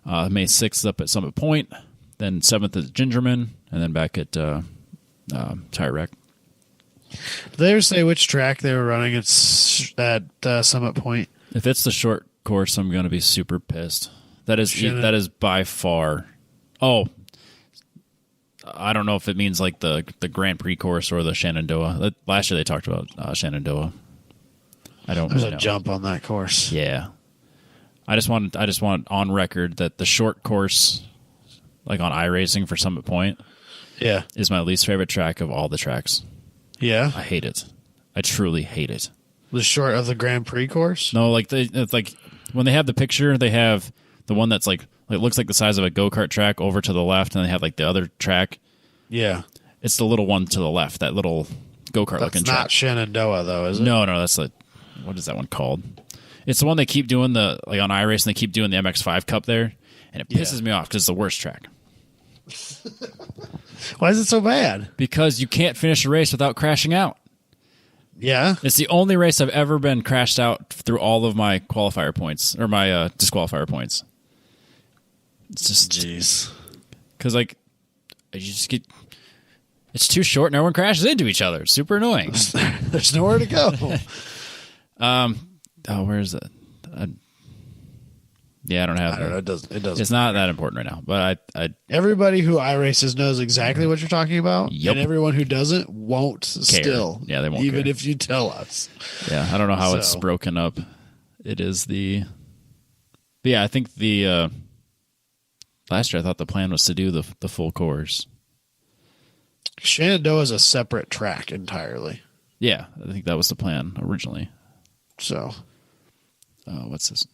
May 6th up at Summit Point. Then 7th at Gingerman, and then back at Tire Rack. Did they ever say which track they were running at Summit Point? If it's the short course, I'm going to be super pissed. That is by far. Oh, I don't know if it means like the Grand Prix course or the Shenandoah. Last year they talked about Shenandoah. I don't. There's know. a jump on that course. Yeah, I just want on record that the short course, like on iRacing for Summit Point, is my least favorite track of all the tracks. Yeah, I hate it. I truly hate it. The short of the Grand Prix course? No, it's like when they have the picture, they have the one that's like it looks like the size of a go-kart track over to the left, and they have like the other track. Yeah, it's the little one to the left, that little go-kart looking track. That's not Shenandoah though, is it? No, that's what is that one called? It's the one they keep doing on iRacing. They keep doing the MX-5 Cup there, and it pisses me off because it's the worst track. Why is it so bad? Because you can't finish a race without crashing out. Yeah. It's the only race I've ever been crashed out through all of my qualifier points, or my disqualifier points. It's just... Jeez. Because, you just get... It's too short and everyone crashes into each other. It's super annoying. There's nowhere to go. Where is it? I don't have it. It doesn't. It's not that important right now. But everybody who iRaces knows exactly what you're talking about. Yep. And everyone who doesn't won't care. Still. Yeah, they won't even care. if you tell us. Yeah, I don't know how it's broken up. It is the... But yeah, I think the... last year I thought the plan was to do the full course. Shenandoah is a separate track entirely. Yeah, I think that was the plan originally. So... what's this?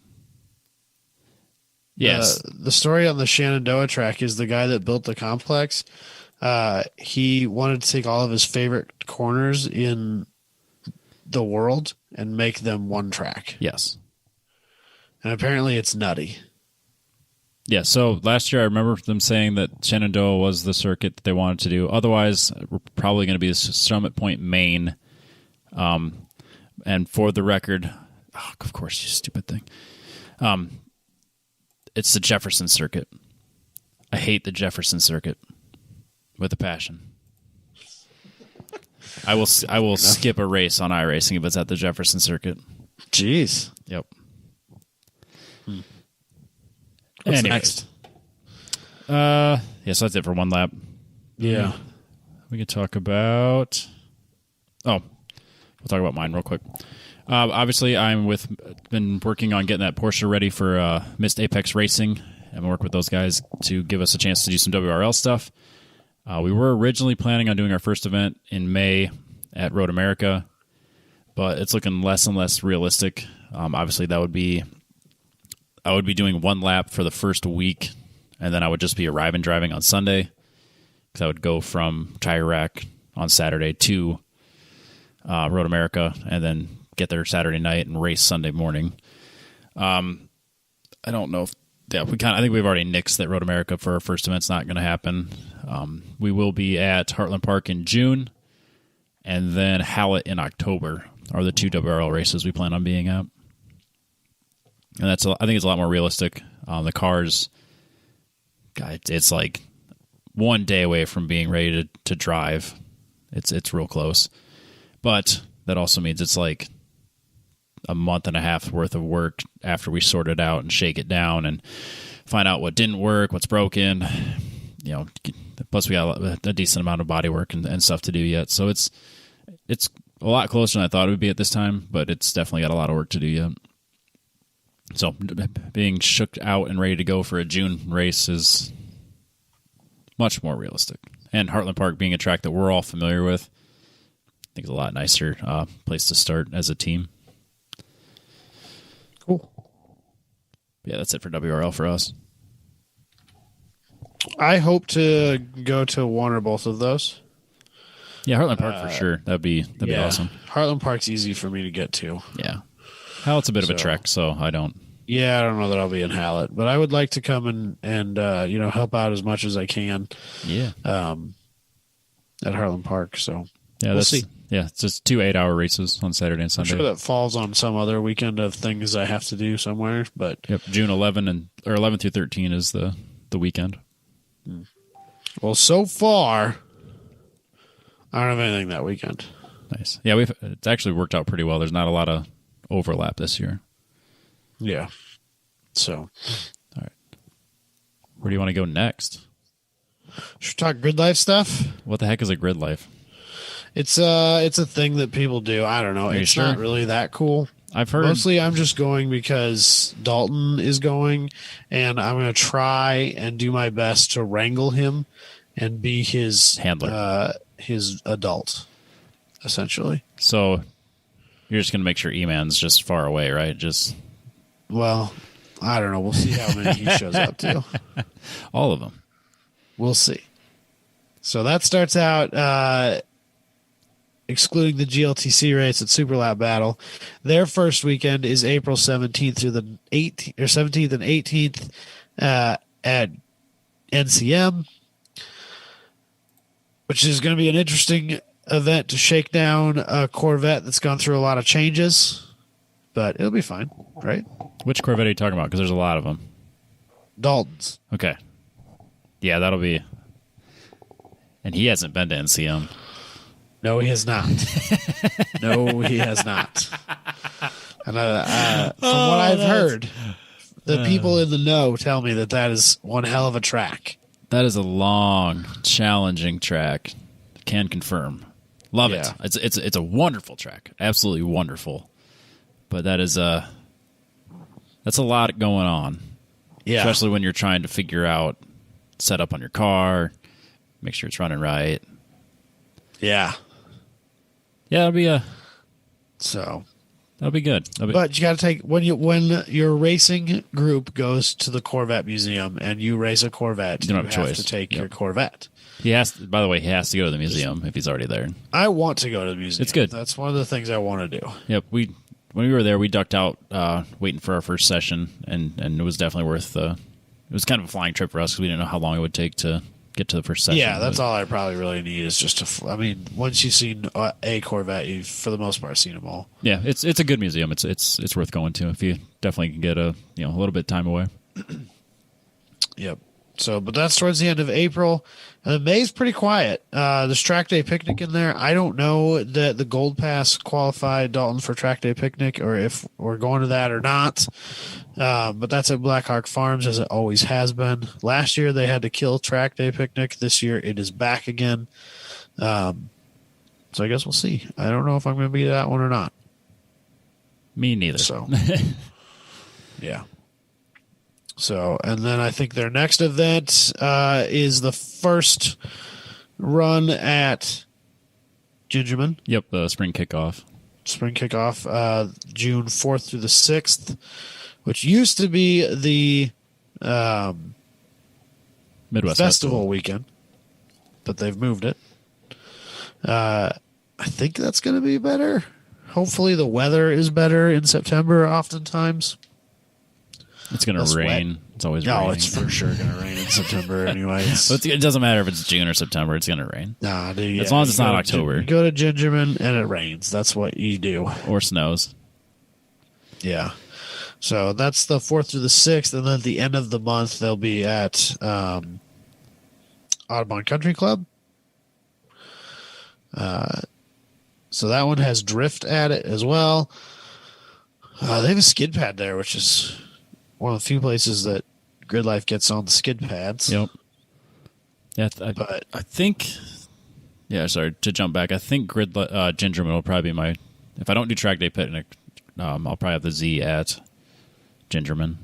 Yes. The story on the Shenandoah track is the guy that built the complex. He wanted to take all of his favorite corners in the world and make them one track. Yes. And apparently it's nutty. Yeah, so last year I remember them saying that Shenandoah was the circuit that they wanted to do. Otherwise, we're probably going to be Summit Point, Maine. And for the record, of course, you stupid thing. It's the Jefferson Circuit. I hate the Jefferson Circuit with a passion. I will skip a race on iRacing if it's at the Jefferson Circuit. Jeez. Yep. What's next? So that's it for one lap. Yeah. We can talk about... we'll talk about mine real quick. Obviously, been working on getting that Porsche ready for Missed Apex Racing. I'm working with those guys to give us a chance to do some WRL stuff. We were originally planning on doing our first event in May at Road America, but it's looking less and less realistic. Obviously, I would be doing one lap for the first week, and then I would just be arriving driving on Sunday, because I would go from Tire Rack on Saturday to Road America, and then get there Saturday night and race Sunday morning. I don't know if I think we've already nixed that Road America for our first event's not going to happen. We will be at Heartland Park in June, and then Hallett in October are the 2 WRL races we plan on being at. And I think it's a lot more realistic. The cars, God, it's like one day away from being ready to drive. It's real close. But that also means it's like a month and a half worth of work after we sort it out and shake it down and find out what didn't work, what's broken. Plus we got a decent amount of body work and stuff to do yet. So it's a lot closer than I thought it would be at this time, but it's definitely got a lot of work to do yet. So being shook out and ready to go for a June race is much more realistic. And Heartland Park being a track that we're all familiar with, I think it's a lot nicer place to start as a team. Cool. Yeah, that's it for WRL for us. I hope to go to one or both of those. Yeah, Heartland Park for sure. That'd be awesome. Heartland Park's easy for me to get to. Yeah. Hallett's a bit of a trek, so I don't... Yeah, I don't know that I'll be in Hallett, but I would like to come and help out as much as I can. Yeah. At Heartland Park, so we'll see. Yeah, it's just 2 8-hour races on Saturday and Sunday. I'm sure that falls on some other weekend of things I have to do somewhere, but... Yep, June 11 through 13 is the weekend. Well, so far, I don't have anything that weekend. Nice. Yeah, it's actually worked out pretty well. There's not a lot of overlap this year. Yeah. So. All right. Where do you want to go next? Should we talk grid life stuff? What the heck is a grid life? It's a thing that people do. I don't know. It's not really that cool. I've heard. Mostly I'm just going because Dalton is going, and I'm going to try and do my best to wrangle him and be his handler, his adult, essentially. So you're just going to make sure E-Man's just far away, right? Well, I don't know. We'll see how many he shows up to. All of them. We'll see. So that starts out, excluding the GLTC race at Super Lap Battle. Their first weekend is April 17th through the 17th and 18th at NCM, which is going to be an interesting event to shake down a Corvette that's gone through a lot of changes, but it'll be fine, right? Which Corvette are you talking about? Because there's a lot of them. Dalton's. Okay. Yeah, that'll be... And he hasn't been to NCM. No, he has not. No, he has not. And from what I've heard, the people in the know tell me that is one hell of a track. That is a long, challenging track. Can confirm. Love it. It's a wonderful track. Absolutely wonderful. But that's a lot going on. Yeah. Especially when you're trying to figure out setup on your car, make sure it's running right. Yeah. Yeah, it'll be that'll be good. But you got to take when your racing group goes to the Corvette Museum and you race a Corvette, you don't have a choice. To take your Corvette. By the way, he has to go to the museum if he's already there. I want to go to the museum. It's good. That's one of the things I want to do. Yep. When we were there, we ducked out waiting for our first session, and it was definitely worth it was kind of a flying trip for us because we didn't know how long it would take to get to the first session. Yeah, that's all I probably really need is just once you've seen a Corvette, you've for the most part seen them all. Yeah, it's a good museum. It's worth going to if you definitely can get a little bit of time away. Yep. But that's towards the end of April. And then May's pretty quiet. There's track day picnic in there. I don't know that the Gold Pass qualified Dalton for track day picnic or if we're going to that or not. But that's at Blackhawk Farms as it always has been. Last year they had to kill track day picnic. This year it is back again. So I guess we'll see. I don't know if I'm going to be at that one or not. Me neither. So, yeah. So, and then I think their next event is the first run at Gingerman. Yep, the spring kickoff. Spring kickoff, June 4th through the 6th, which used to be the Midwest Festival weekend, but they've moved it. I think that's going to be better. Hopefully the weather is better in September oftentimes. It's going to rain. Wet. It's always raining. No, it's for sure going to rain in September anyway. It doesn't matter if it's June or September. It's going to rain. Nah, dude. Yeah, as long as it's not October. Go to Gingerman and it rains. That's what you do. Or snows. Yeah. So that's the 4th through the 6th. And then at the end of the month, they'll be at Audubon Country Club. So that one has drift at it as well. They have a skid pad there, which is one of the few places that Grid Life gets on the skid pads. Yep. Yeah, I think. Yeah, sorry to jump back. I think Gingerman will probably be my. If I don't do track day picnic, I'll probably have the Z at Gingerman.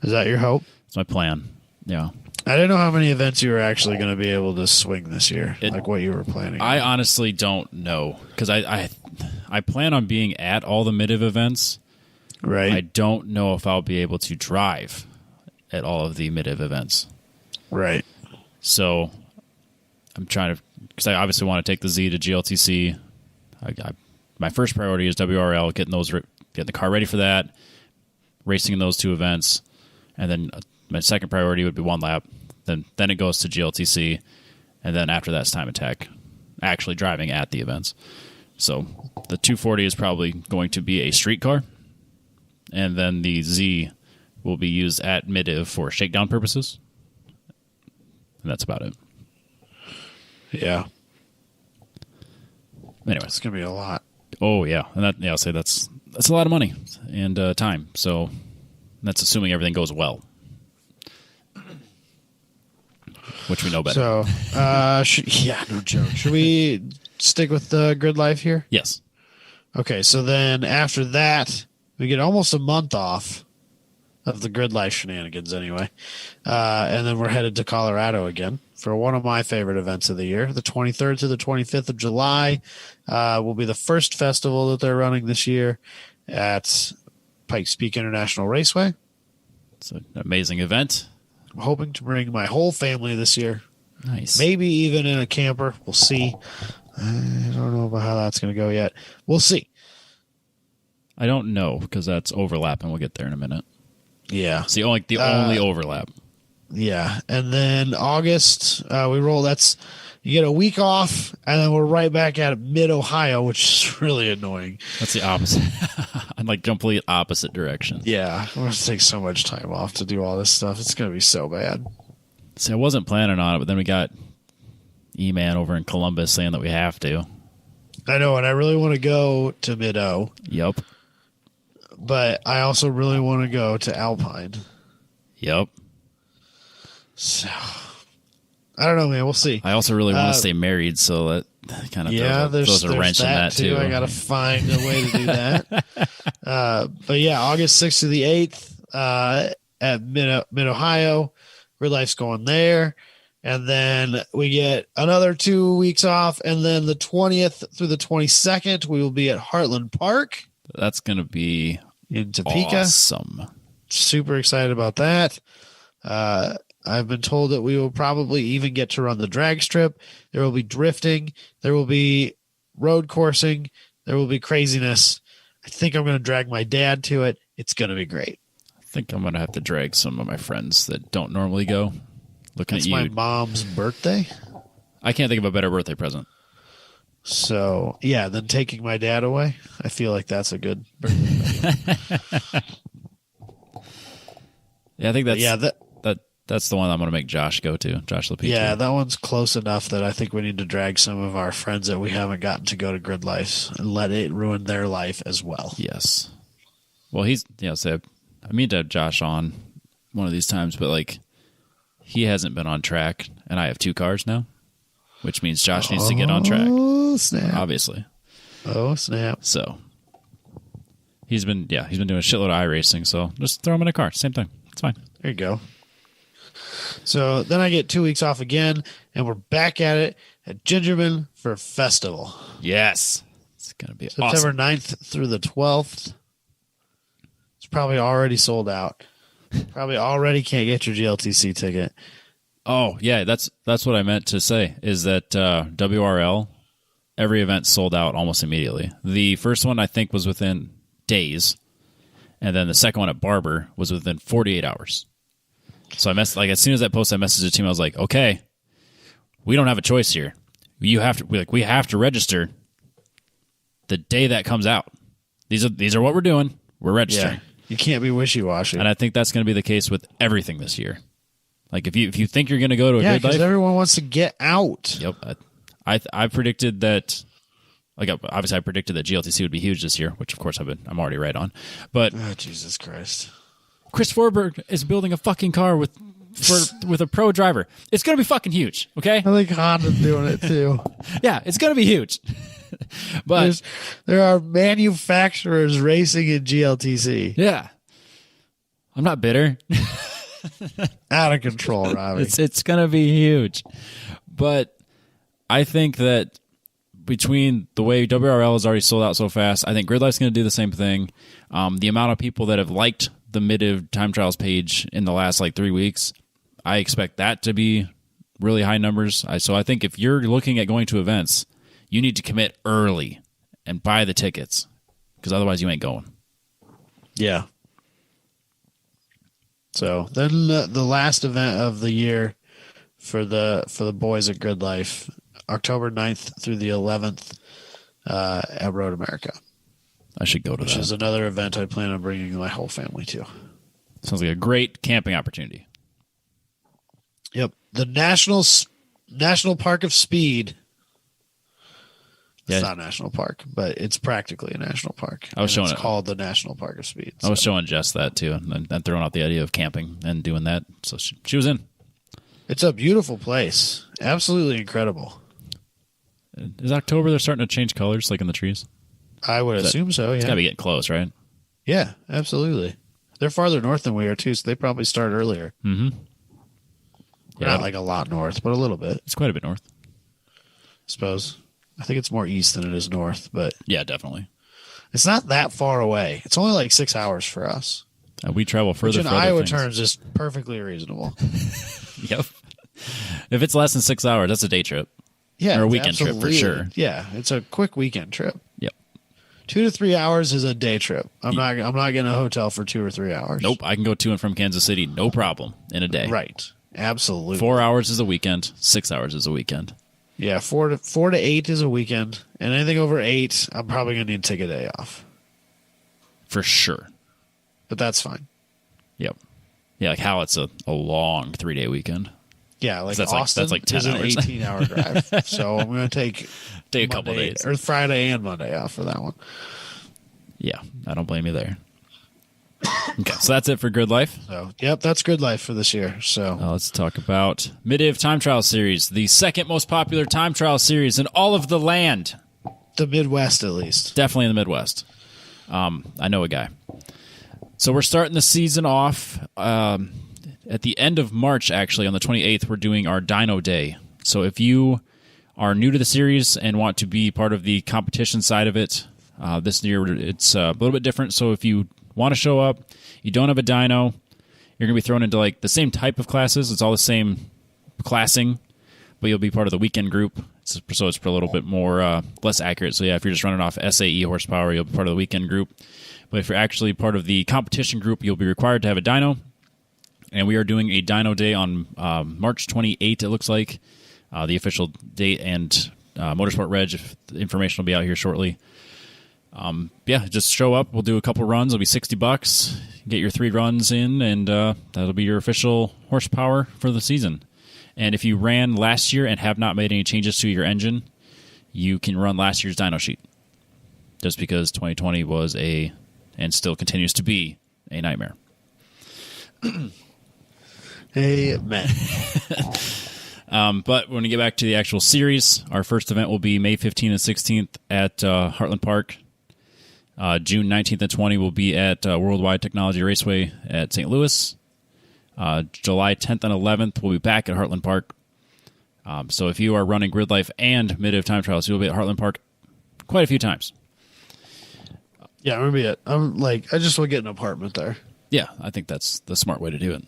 Is that your hope? It's my plan. Yeah. I didn't know how many events you were actually going to be able to swing this year, like what you were planning. I honestly don't know because I plan on being at all the mid-ev events. Right. I don't know if I'll be able to drive at all of the mid-ev events. Right. So I'm trying to, because I obviously want to take the Z to GLTC. My first priority is WRL, getting the car ready for that, racing in those two events, and then my second priority would be one lap. Then it goes to GLTC, and then after that, it's time attack, actually driving at the events. So the 240 is probably going to be a street car, and then the Z will be used at mid-ev for shakedown purposes, and that's about it. Yeah. Anyway, it's gonna be a lot. Oh yeah, and I'll say that's a lot of money and time. So that's assuming everything goes well. Which we know better. So, no joke. Should we stick with the Grid Life here? Yes. Okay, so then after that, we get almost a month off of the Grid Life shenanigans anyway. And then we're headed to Colorado again for one of my favorite events of the year. The 23rd to the 25th of July will be the first festival that they're running this year at Pikes Peak International Raceway. It's an amazing event. I'm hoping to bring my whole family this year. Nice. Maybe even in a camper. We'll see. I don't know about how that's going to go yet. We'll see. I don't know because that's overlap, and we'll get there in a minute. Yeah. It's the only overlap. Yeah. And then August, we roll. You get a week off, and then we're right back at Mid-Ohio, which is really annoying. That's the opposite. I'm like complete opposite direction. Yeah. We're going to take so much time off to do all this stuff. It's going to be so bad. See, I wasn't planning on it, but then we got E-Man over in Columbus saying that we have to. I know, and I really want to go to Mid-O. Yep. But I also really want to go to Alpine. Yep. So, I don't know, man. We'll see. I also really want to stay married, so that kind of throws a wrench in that too. I got to find a way to do that. But yeah, August 6th to the 8th at Mid-Ohio. Grid Life's going there. And then we get another 2 weeks off. And then the 20th through the 22nd, we will be at Heartland Park. That's going to be in Topeka. Awesome. Super excited about that. I've been told that we will probably even get to run the drag strip. There will be drifting. There will be road coursing. There will be craziness. I think I'm going to drag my dad to it. It's going to be great. I think I'm going to have to drag some of my friends that don't normally go. Looking at you. It's my mom's birthday. I can't think of a better birthday present. So, yeah, then taking my dad away, I feel like that's a good birthday present. Yeah, I think That's the one I'm going to make Josh go to. Josh Lapita. Yeah, that one's close enough that I think we need to drag some of our friends that we haven't gotten to go to Grid Life and let it ruin their life as well. Yes. Well, he's so I mean to have Josh on one of these times, but like he hasn't been on track, and I have 2 cars now, which means Josh needs to get on track. Oh snap! Obviously. Oh snap! So he's been doing a shitload of iRacing, so just throw him in a car. Same thing. It's fine. There you go. So then I get 2 weeks off again, and we're back at it at Gingerman for Festival. Yes. It's going to be September awesome. 9th through the 12th. It's probably already sold out. Probably already can't get your GLTC ticket. Oh, yeah, that's what I meant to say, is that WRL, every event sold out almost immediately. The first one, I think, was within days, and then the second one at Barber was within 48 hours. So as soon as that post, I messaged the team. I was like, okay, we don't have a choice here. We have to register the day that comes out. These are what we're doing. We're registering. Yeah, you can't be wishy-washy. And I think that's going to be the case with everything this year. Like if you think you're going to go to a Grid Life, because everyone wants to get out. Yep. I predicted that. Like obviously, I predicted that GLTC would be huge this year, which of course I'm already right on. But oh, Jesus Christ. Chris Forberg is building a fucking car with a pro driver. It's going to be fucking huge, okay? I think Honda's doing it too. Yeah, it's going to be huge. But there are manufacturers racing in GLTC. Yeah. I'm not bitter. Out of control, Robbie. It's going to be huge. But I think that between the way WRL has already sold out so fast, I think Grid Life's going to do the same thing. The amount of people that have liked the Midday time trials page in the last 3 weeks, I expect that to be really high numbers. So I think if you're looking at going to events, you need to commit early and buy the tickets, because otherwise you ain't going. Yeah. So then the last event of the year for the boys at Grid Life, October 9th through the 11th at Road America. I should go to that. Which is another event I plan on bringing my whole family to. Sounds like a great camping opportunity. Yep. The National Park of Speed. It's not a national park, but it's practically a national park. It's called the National Park of Speed. I was showing Jess that too, and throwing out the idea of camping and doing that. So she was in. It's a beautiful place. Absolutely incredible. Is October they're starting to change colors like in the trees? I would assume so, yeah. It's got to be getting close, right? Yeah, absolutely. They're farther north than we are, too, so they probably start earlier. Mm-hmm. Yeah. Not a lot north, but a little bit. It's quite a bit north. I suppose. I think it's more east than it is north, but... Yeah, definitely. It's not that far away. It's only 6 hours for us. We travel further. Which in Iowa terms is perfectly reasonable. Yep. If it's less than 6 hours, that's a day trip. Yeah, or a weekend trip for sure. Yeah, it's a quick weekend trip. Yep. 2 to 3 hours is a day trip. I'm not getting a hotel for 2 or 3 hours. Nope, I can go to and from Kansas City, no problem, in a day. Right. Absolutely. 4 hours is a weekend. 6 hours is a weekend. Yeah, 4 to 8 is a weekend, and anything over 8, I'm probably gonna need to take a day off. For sure. But that's fine. Yep. Yeah, like how it's a long 3-day weekend. Yeah, Austin that's 10 is an 18-hour drive. So I'm going to take a couple days. Or Friday and Monday off for that one. Yeah, I don't blame you there. Okay, so that's it for Grid Life. So, yep, that's Grid Life for this year. So let's talk about Midday Time Trial Series, the second most popular time trial series in all of the land. The Midwest, at least. Definitely in the Midwest. I know a guy. So we're starting the season off at the end of March, actually, on the 28th, we're doing our Dyno Day. So if you are new to the series and want to be part of the competition side of it, this year it's a little bit different. So if you want to show up, you don't have a dyno, you're going to be thrown into the same type of classes. It's all the same classing, but you'll be part of the weekend group. So it's a little bit more less accurate. So yeah, if you're just running off SAE horsepower, you'll be part of the weekend group. But if you're actually part of the competition group, you'll be required to have a dyno. And we are doing a dyno day on March 28th, it looks like. The official date and Motorsport Reg information will be out here shortly. Yeah, just show up. We'll do a couple runs. It'll be $60. Get your 3 runs in, and that'll be your official horsepower for the season. And if you ran last year and have not made any changes to your engine, you can run last year's dyno sheet. Just because 2020 was and still continues to be, a nightmare. Amen. But when we get back to the actual series, our first event will be May 15th and 16th at Heartland Park. June 19th and 20th will be at Worldwide Technology Raceway at St. Louis. July 10th and 11th, we'll be back at Heartland Park. So if you are running Grid Life and Midday Time Trials, you'll be at Heartland Park quite a few times. Yeah, I'm gonna be it. I just want to get an apartment there. Yeah, I think that's the smart way to do it.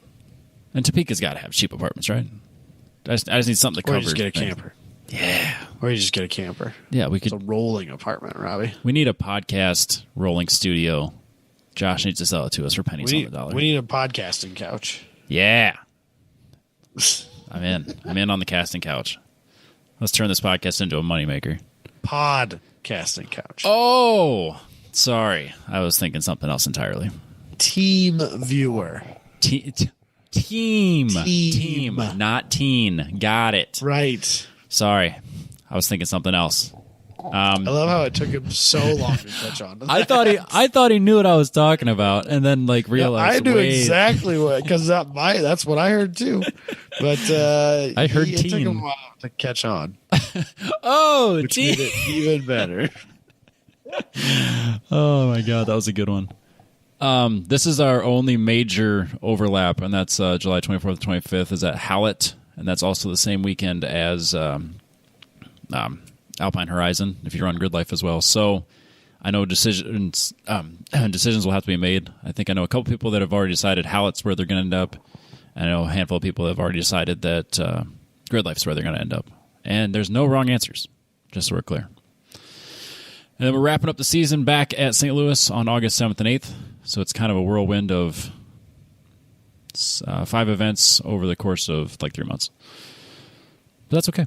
And Topeka's got to have cheap apartments, right? I just need something to cover. Or you just get a camper. Yeah. Or you just get a camper. Yeah, It's a rolling apartment, Robbie. We need a podcast rolling studio. Josh needs to sell it to us for pennies on the dollar. We need a podcasting couch. Yeah. I'm in. I'm in on the casting couch. Let's turn this podcast into a moneymaker. Podcasting couch. Oh, sorry. I was thinking something else entirely. Team viewer. Team, not teen. Got it. Right. Sorry. I was thinking something else. I love how it took him so long to catch on to that. I thought he knew what I was talking about, and then realized. I knew exactly what, because that's what I heard too. But I heard it took him a while to catch on. Oh, which made it even better. Oh my god, that was a good one. This is our only major overlap, and that's July 24th to 25th is at Hallett, and that's also the same weekend as Alpine Horizon, if you run Grid Life as well. So I know decisions will have to be made. I think I know a couple people that have already decided Hallett's where they're going to end up. I know a handful of people that have already decided that Grid Life's where they're going to end up. And there's no wrong answers, just so we're clear. And then we're wrapping up the season back at St. Louis on August 7th and 8th. So it's kind of a whirlwind of 5 events over the course of 3 months. But that's okay.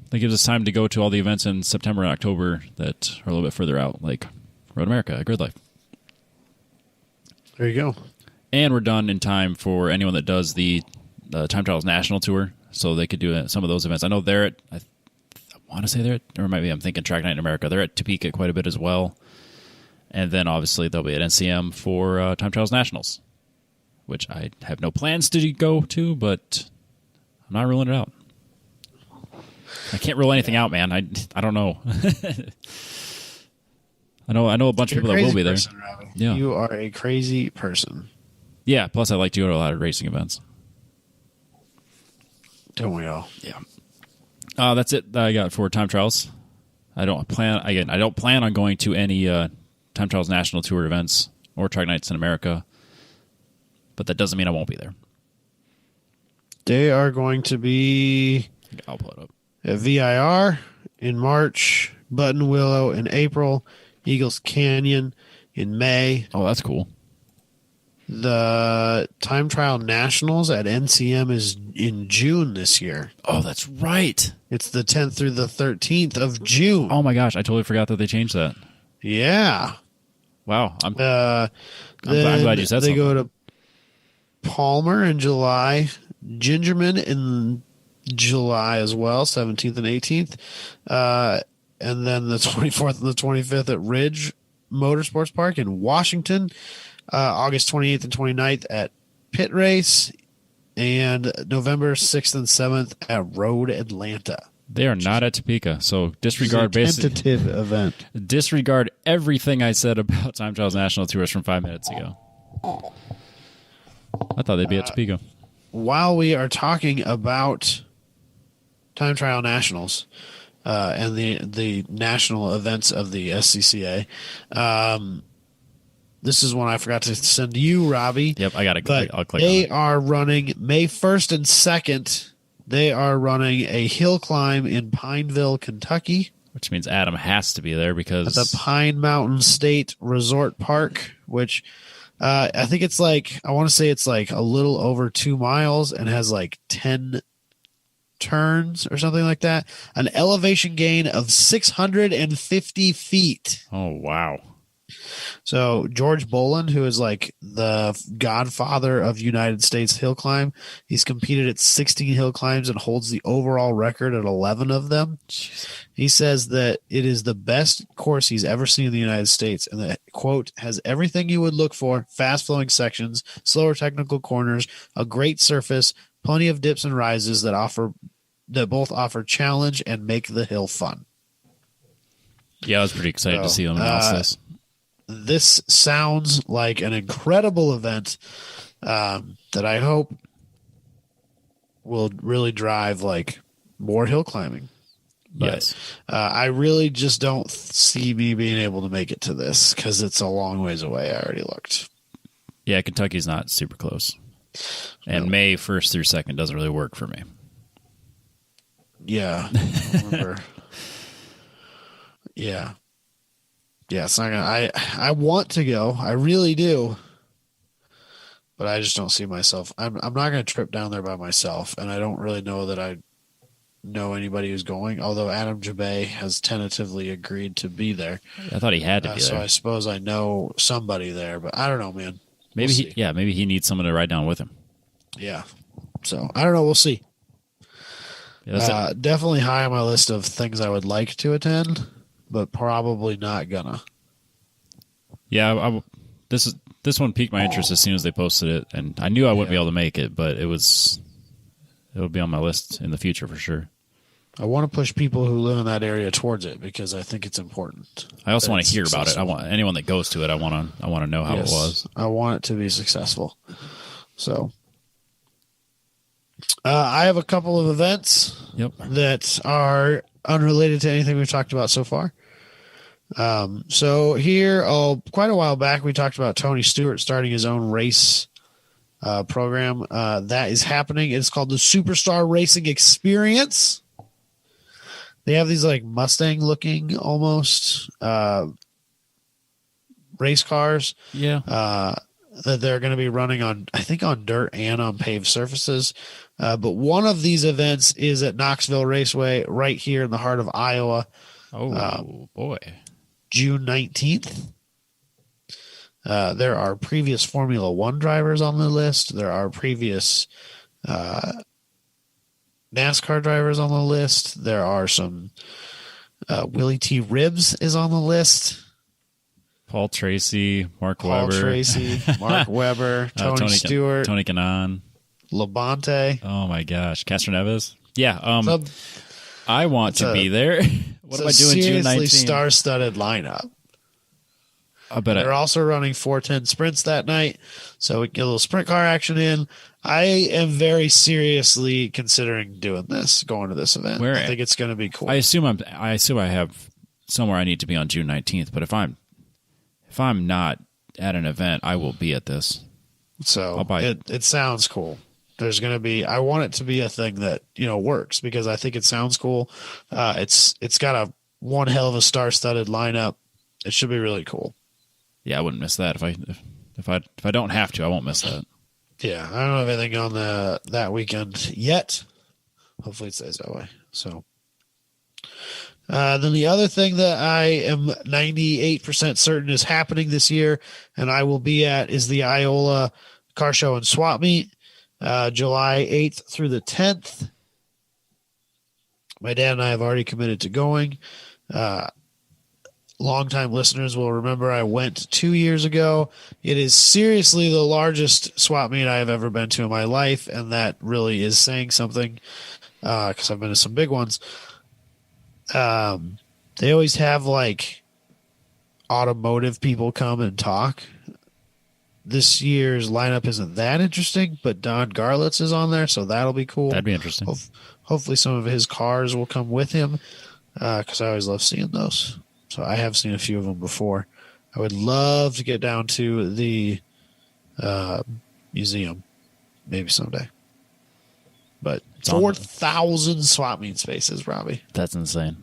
That gives us time to go to all the events in September and October that are a little bit further out, like Road America, Grid Life. There you go. And we're done in time for anyone that does the Time Trials National Tour, so they could do some of those events. I know they're at, I want to say they're at, or maybe I'm thinking Track Night in America. They're at Topeka quite a bit as well. And then obviously they'll be at NCM for Time Trials Nationals, which I have no plans to go to, but I'm not ruling it out. I can't rule anything out, man. I don't know. I know a bunch of people that will be there. Yeah. You are a crazy person. Yeah, plus I like to go to a lot of racing events. Don't we all? Yeah. That's it that I got for Time Trials. I don't plan on going to any Time Trials National Tour events or Track Nights in America, but that doesn't mean I won't be there. They are going to be I'll pull it up. At VIR in March, Button Willow in April, Eagles Canyon in May. Oh, that's cool. The Time Trial Nationals at NCM is in June this year. Oh, that's right. It's the 10th through the 13th of June. Oh my gosh, I totally forgot that they changed that. Yeah. Wow. I'm glad you said they something. go to Palmer in July, Gingerman in July as well, 17th and 18th. And then the 24th and the 25th at Ridge Motorsports Park in Washington. August 28th and 29th at Pit Race. And November 6th and 7th at Road Atlanta. They are not at Topeka, so disregard tentative event. Disregard everything I said about Time Trials National Tours from 5 minutes ago. I thought they'd be at Topeka. While we are talking about Time Trial Nationals and the national events of the SCCA, this is one I forgot to send you, Robbie. Yep, I got it. I'll click They on it. are running May 1st and 2nd. They are running a hill climb in Pineville, Kentucky. Which means Adam has to be there because... At the Pine Mountain State Resort Park, which I think it's I want to say it's a little over 2 miles and has 10 turns or something like that. An elevation gain of 650 feet. Oh, wow. So George Boland, who is like the godfather of United States hill climb, he's competed at 16 hill climbs and holds the overall record at 11 of them. Jeez. He says that it is the best course he's ever seen in the United States, and that, quote, has everything you would look for: fast flowing sections, slower technical corners, a great surface, plenty of dips and rises that both offer challenge and make the hill fun. Yeah, I was pretty excited to see them announce this. This sounds like an incredible event that I hope will really drive like more hill climbing. But, yes. I really just don't see me being able to make it to this because it's a long ways away. I already looked. Yeah, Kentucky's not super close. And no. May 1st through 2nd doesn't really work for me. Yeah. I remember. Yeah. Yeah, it's not gonna. I want to go. I really do, but I just don't see myself. I'm not gonna trip down there by myself, and I don't really know that I know anybody who's going. Although Adam Jabay has tentatively agreed to be there. I thought he had to be there. So I suppose I know somebody there, but I don't know, man. Maybe maybe he needs someone to ride down with him. Yeah. So I don't know. We'll see. Yeah, definitely high on my list of things I would like to attend, but probably not gonna. Yeah, this one piqued my interest as soon as they posted it, and I knew I wouldn't be able to make it, but it'll be on my list in the future for sure. I want to push people who live in that area towards it because I think it's important. I also want to hear about it. I want anyone that goes to it. I want to know how it was. I want it to be successful. So, I have a couple of events that are unrelated to anything we've talked about so far. So here, quite a while back, we talked about Tony Stewart starting his own race program. That is happening. It's called the Superstar Racing Experience. They have these like Mustang looking almost race cars. Yeah. That they're going to be running on, I think, on dirt and on paved surfaces. But one of these events is at Knoxville Raceway right here in the heart of Iowa. Oh, boy. June 19th. There are previous Formula One drivers on the list. There are previous NASCAR drivers on the list. There are some Willie T. Ribbs is on the list. Paul Tracy, Mark Webber. Tony Stewart. Tony Kanaan. Labonte. Oh, my gosh. Castroneves. Yeah. I want to be there. What am I doing June 19th? Seriously star-studded lineup. I bet They're also running 410 sprints that night, so we can get a little sprint car action in. I am very seriously considering doing this, going to this event. I think it's going to be cool. I assume I have somewhere I need to be on June 19th, but if I'm not at an event, I will be at this. So it sounds cool. There's going to be, I want it to be a thing that, works because I think it sounds cool. It's got one hell of a star-studded lineup. It should be really cool. Yeah, I wouldn't miss that. If I don't have to, I won't miss that. Yeah, I don't have anything on that weekend yet. Hopefully it stays that way. So then the other thing that I am 98% certain is happening this year and I will be at is the Iola Car Show and Swap Meet, July 8th through the 10th. My dad and I have already committed to going. Longtime listeners will remember I went 2 years ago. It is seriously the largest swap meet I have ever been to in my life, and that really is saying something because I've been to some big ones. They always have like automotive people come and talk. This year's lineup isn't that interesting, but Don Garlitz is on there, so that'll be cool. That'd be interesting. Hopefully some of his cars will come with him because I always love seeing those. So I have seen a few of them before. I would love to get down to the museum maybe someday. But 4,000 swap meet spaces, Robbie. That's insane.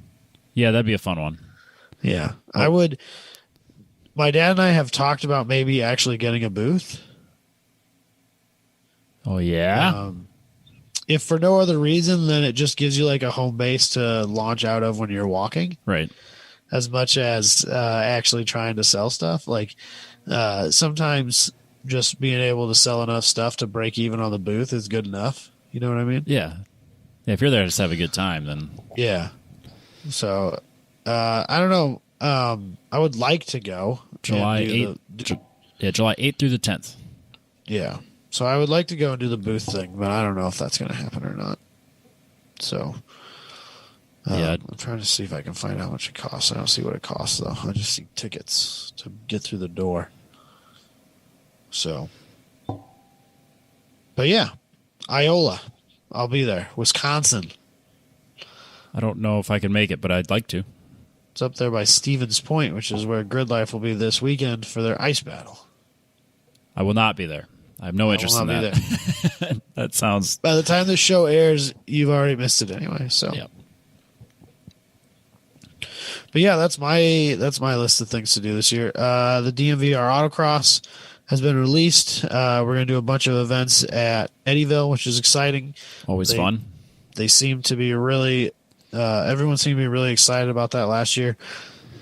Yeah, that'd be a fun one. Yeah, I would. My dad and I have talked about maybe actually getting a booth. Oh, yeah? if for no other reason, then it just gives you like a home base to launch out of when you're walking. Right. As much as actually trying to sell stuff. Like sometimes just being able to sell enough stuff to break even on the booth is good enough. You know what I mean? Yeah. If you're there to just have a good time, then. Yeah. So I don't know. I would like to go. July 8th. July 8th through the 10th. Yeah. So I would like to go and do the booth thing, but I don't know if that's going to happen or not. So I'm trying to see if I can find out how much it costs. I don't see what it costs, though. I just see tickets to get through the door. So, but yeah, Iola. I'll be there. Wisconsin. I don't know if I can make it, but I'd like to. It's up there by Stevens Point, which is where Grid Life will be this weekend for their ice battle. I will not be there. I have no interest in that. That sounds... By the time the show airs, you've already missed it anyway. So, yep. But yeah, that's my list of things to do this year. The DMVR Autocross has been released. We're going to do a bunch of events at Eddyville, which is exciting. Always fun. They seem to be really... everyone seemed to be really excited about that last year.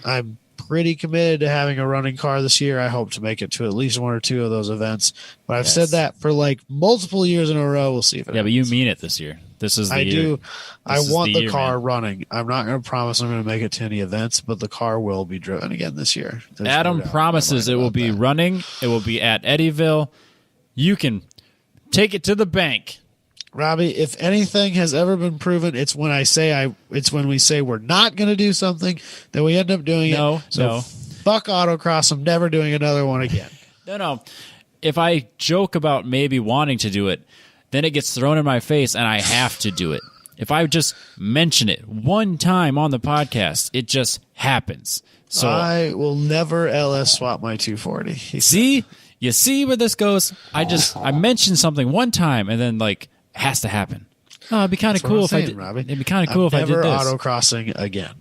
I'm pretty committed to having a running car this year. I hope to make it to at least one or two of those events. But I've said that for like multiple years in a row. We'll see if it happens. But you mean it this year. This is the year. I want the car running. I'm not going to promise I'm going to make it to any events, but the car will be driven again this year. Adam promises it will be running. It will be at Eddyville. You can take it to the bank. Robbie, if anything has ever been proven, it's when it's when we say we're not going to do something, then we end up doing it. So fuck autocross. I'm never doing another one again. No. If I joke about maybe wanting to do it, then it gets thrown in my face and I have to do it. If I just mention it one time on the podcast, it just happens. So I will never LS swap my 240. See? You see where this goes? I mentioned something one time and then like has to happen. Oh, it'd be kind of cool if I did. Robbie. It'd be kind of cool if I did this. Never autocrossing again.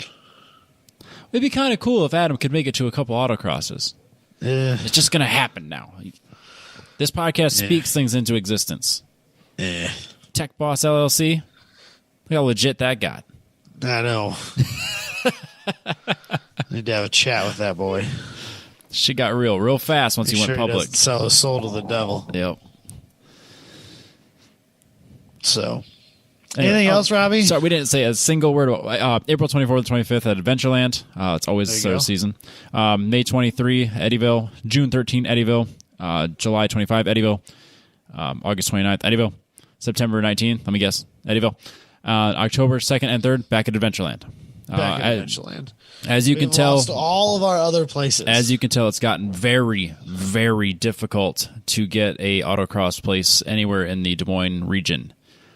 It'd be kind of cool if Adam could make it to a couple autocrosses. It's just going to happen now. This podcast speaks things into existence. Tech Boss LLC. Look how legit that got. I know. Need to have a chat with that boy. She got real fast once he went public. He sell his soul to the devil. Yep. So, anything else, Robbie? Sorry, we didn't say a single word about April 24th and 25th at Adventureland. It's always their season. May 23, Eddyville. June 13, Eddyville. July 25, Eddyville. August 29th, Eddyville. September 19th, let me guess, Eddyville. October 2nd and 3rd, back at Adventureland. Back at Adventureland. As you can tell, lost all of our other places. As you can tell, it's gotten very, very difficult to get a autocross place anywhere in the Des Moines region.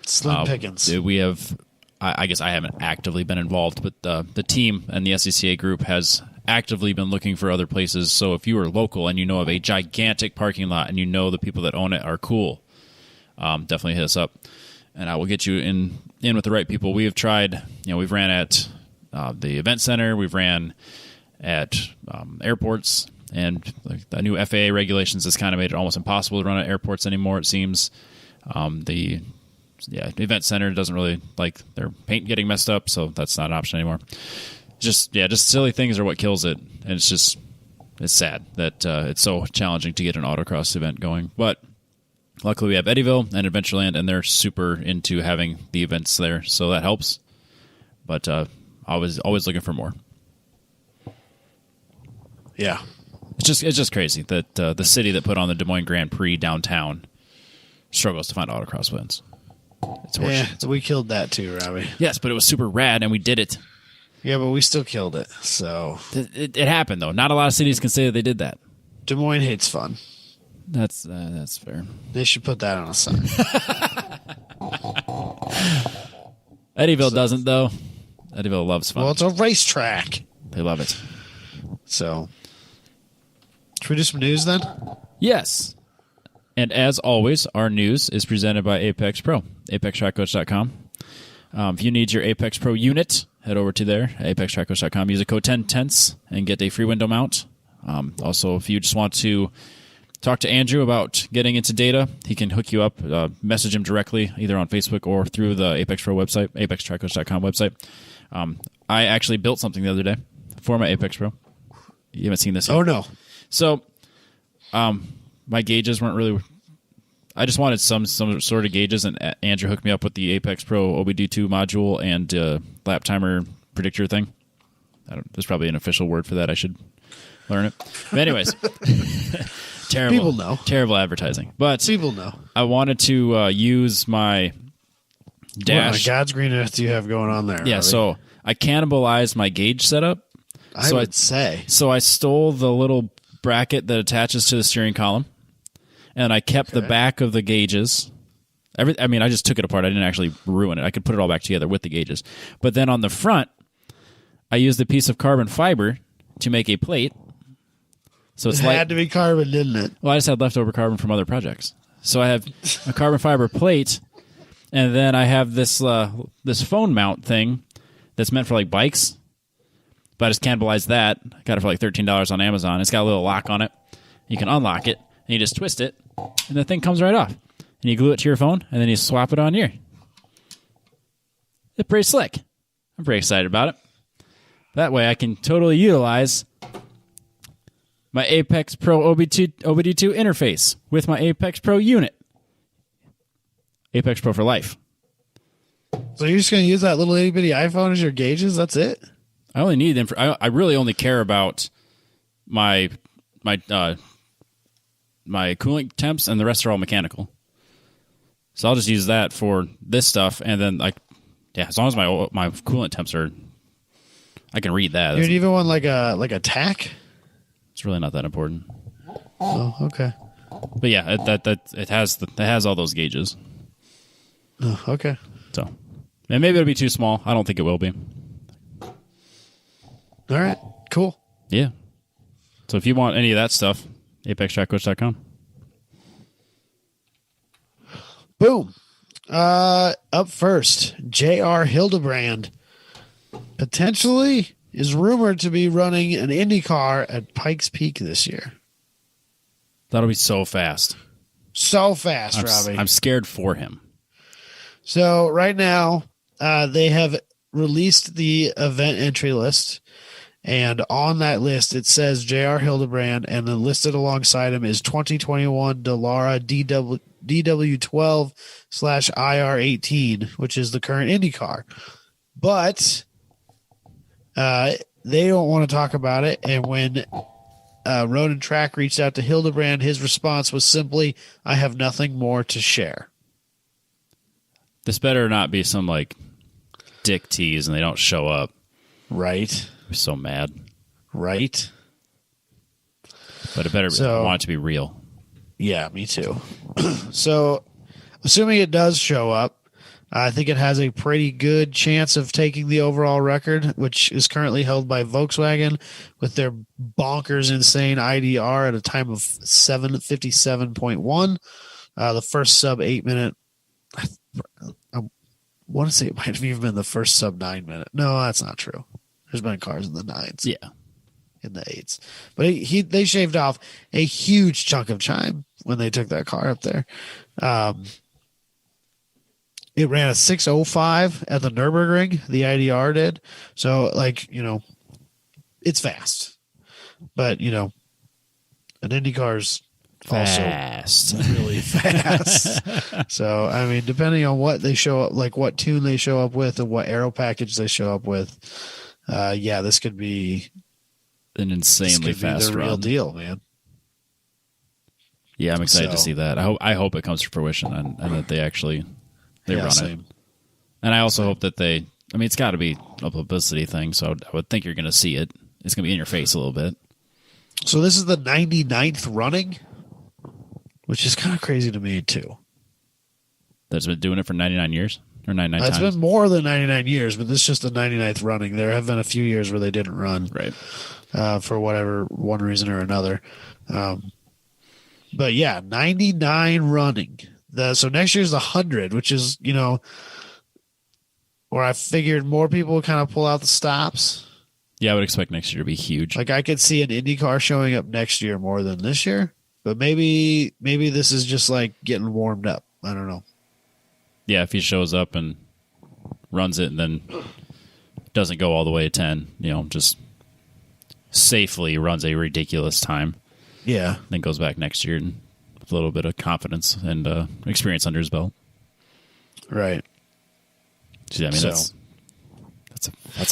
Slim pickings. We have, I guess I haven't actively been involved, but the team and the SCCA group has actively been looking for other places. So if you are local and you know of a gigantic parking lot and you know the people that own it are cool, definitely hit us up, and I will get you in with the right people. We have tried, we've ran at the event center, we've ran at airports, and the new FAA regulations has kind of made it almost impossible to run at airports anymore, it seems. The event center doesn't really like their paint getting messed up, so that's not an option anymore. Just silly things are what kills it, and it's sad that it's so challenging to get an autocross event going. But luckily we have Eddyville and Adventureland, and they're super into having the events there, so that helps. But always looking for more. Yeah, it's just crazy that the city that put on the Des Moines Grand Prix downtown struggles to find autocross wins. It's horseshit. So we killed that too, Robbie. Yes, but it was super rad, and we did it. Yeah, but we still killed it. So it happened, though. Not a lot of cities can say that they did that. Des Moines hates fun. That's fair. They should put that on a sign. Eddyville doesn't, though. Eddyville loves fun. Well, it's a racetrack. They love it. So, should we do some news then? Yes. And as always, our news is presented by ApexPro, apextrackcoach.com. If you need your ApexPro unit, head over to there, apextrackcoach.com. Use the code TenTenths and get a free window mount. Also, if you just want to talk to Andrew about getting into data. He can hook you up, message him directly, either on Facebook or through the ApexPro website, ApexTrackcoach.com website. I actually built something the other day for my ApexPro. You haven't seen this yet. Oh, no. So my gauges weren't really... I just wanted some sort of gauges, and Andrew hooked me up with the ApexPro OBD2 module and lap timer predictor thing. There's probably an official word for that. I should learn it. But anyways, terrible. People know. Terrible advertising. But people know. I wanted to use my dash. What God's green earth do you have going on there? Yeah, Robbie? So I cannibalized my gauge setup. I would say. So I stole the little bracket that attaches to the steering column, and I kept the back of the gauges. I just took it apart. I didn't actually ruin it. I could put it all back together with the gauges. But then on the front, I used a piece of carbon fiber to make a plate. So it had to be carbon, didn't it? Well, I just had leftover carbon from other projects. So I have a carbon fiber plate, and then I have this phone mount thing that's meant for like bikes. But I just cannibalized that. I got it for like $13 on Amazon. It's got a little lock on it. You can unlock it, and you just twist it, and the thing comes right off. And you glue it to your phone, and then you swap it on here. It's pretty slick. I'm pretty excited about it. That way I can totally utilize my ApexPro OBD2 interface with my ApexPro unit. ApexPro for life. So you're just going to use that little itty-bitty iPhone as your gauges? That's it? I only need them. I really only care about my cooling temps, and the rest are all mechanical. So I'll just use that for this stuff, and then as long as my coolant temps are, I can read that. You even want like a tack? It's really not that important. Oh, okay. But yeah, it has all those gauges. Oh, okay. So, and maybe it'll be too small. I don't think it will be. All right. Cool. Yeah. So if you want any of that stuff, ApexTrackcoach.com. Boom. Up first, J.R. Hildebrand potentially is rumored to be running an IndyCar at Pikes Peak this year. That'll be so fast. So fast, Robbie. I'm scared for him. So right now, they have released the event entry list. And on that list, it says J.R. Hildebrand, and then listed alongside him is 2021 Dallara DW12/IR18, which is the current IndyCar. But they don't want to talk about it. And when Road and Track reached out to Hildebrand, his response was simply, "I have nothing more to share." This better not be some dick tease and they don't show up. Right. I'm so mad. Right. But it better I want it to be real. Yeah, me too. So, assuming it does show up, I think it has a pretty good chance of taking the overall record, which is currently held by Volkswagen with their bonkers insane IDR at a time of 7:57.1. The first sub 8 minute. I want to say it might have even been the first sub 9 minute. No, that's not true. There's been cars in the 9s. Yeah. In the 8s. But they shaved off a huge chunk of time when they took that car up there. It ran a 6:05 at the Nürburgring, the IDR did. So, it's fast. But, an IndyCar's fast. Also really fast. So, depending on what they show up, what tune they show up with and what aero package they show up with, this could be an insanely fast the real run. deal, man. Yeah, I'm excited to see that. I hope it comes to fruition and that they actually run it. And I also hope that it's got to be a publicity thing, so I would think you're going to see it. It's going to be in your face a little bit. So this is the 99th running, which is kind of crazy to me, too. That's been doing it for 99 years? Or 99 times? It's been more than 99 years, but this is just the 99th running. There have been a few years where they didn't run. Right. For one reason or another. But yeah, 99 running. So next year's 100, which is, where I figured more people would kind of pull out the stops. Yeah, I would expect next year to be huge. I could see an IndyCar showing up next year more than this year. But maybe this is just like getting warmed up. I don't know. Yeah, if he shows up and runs it and then doesn't go all the way to 10, just safely runs a ridiculous time. Yeah. Then goes back next year and with a little bit of confidence and experience under his belt. Right. So, I mean, that's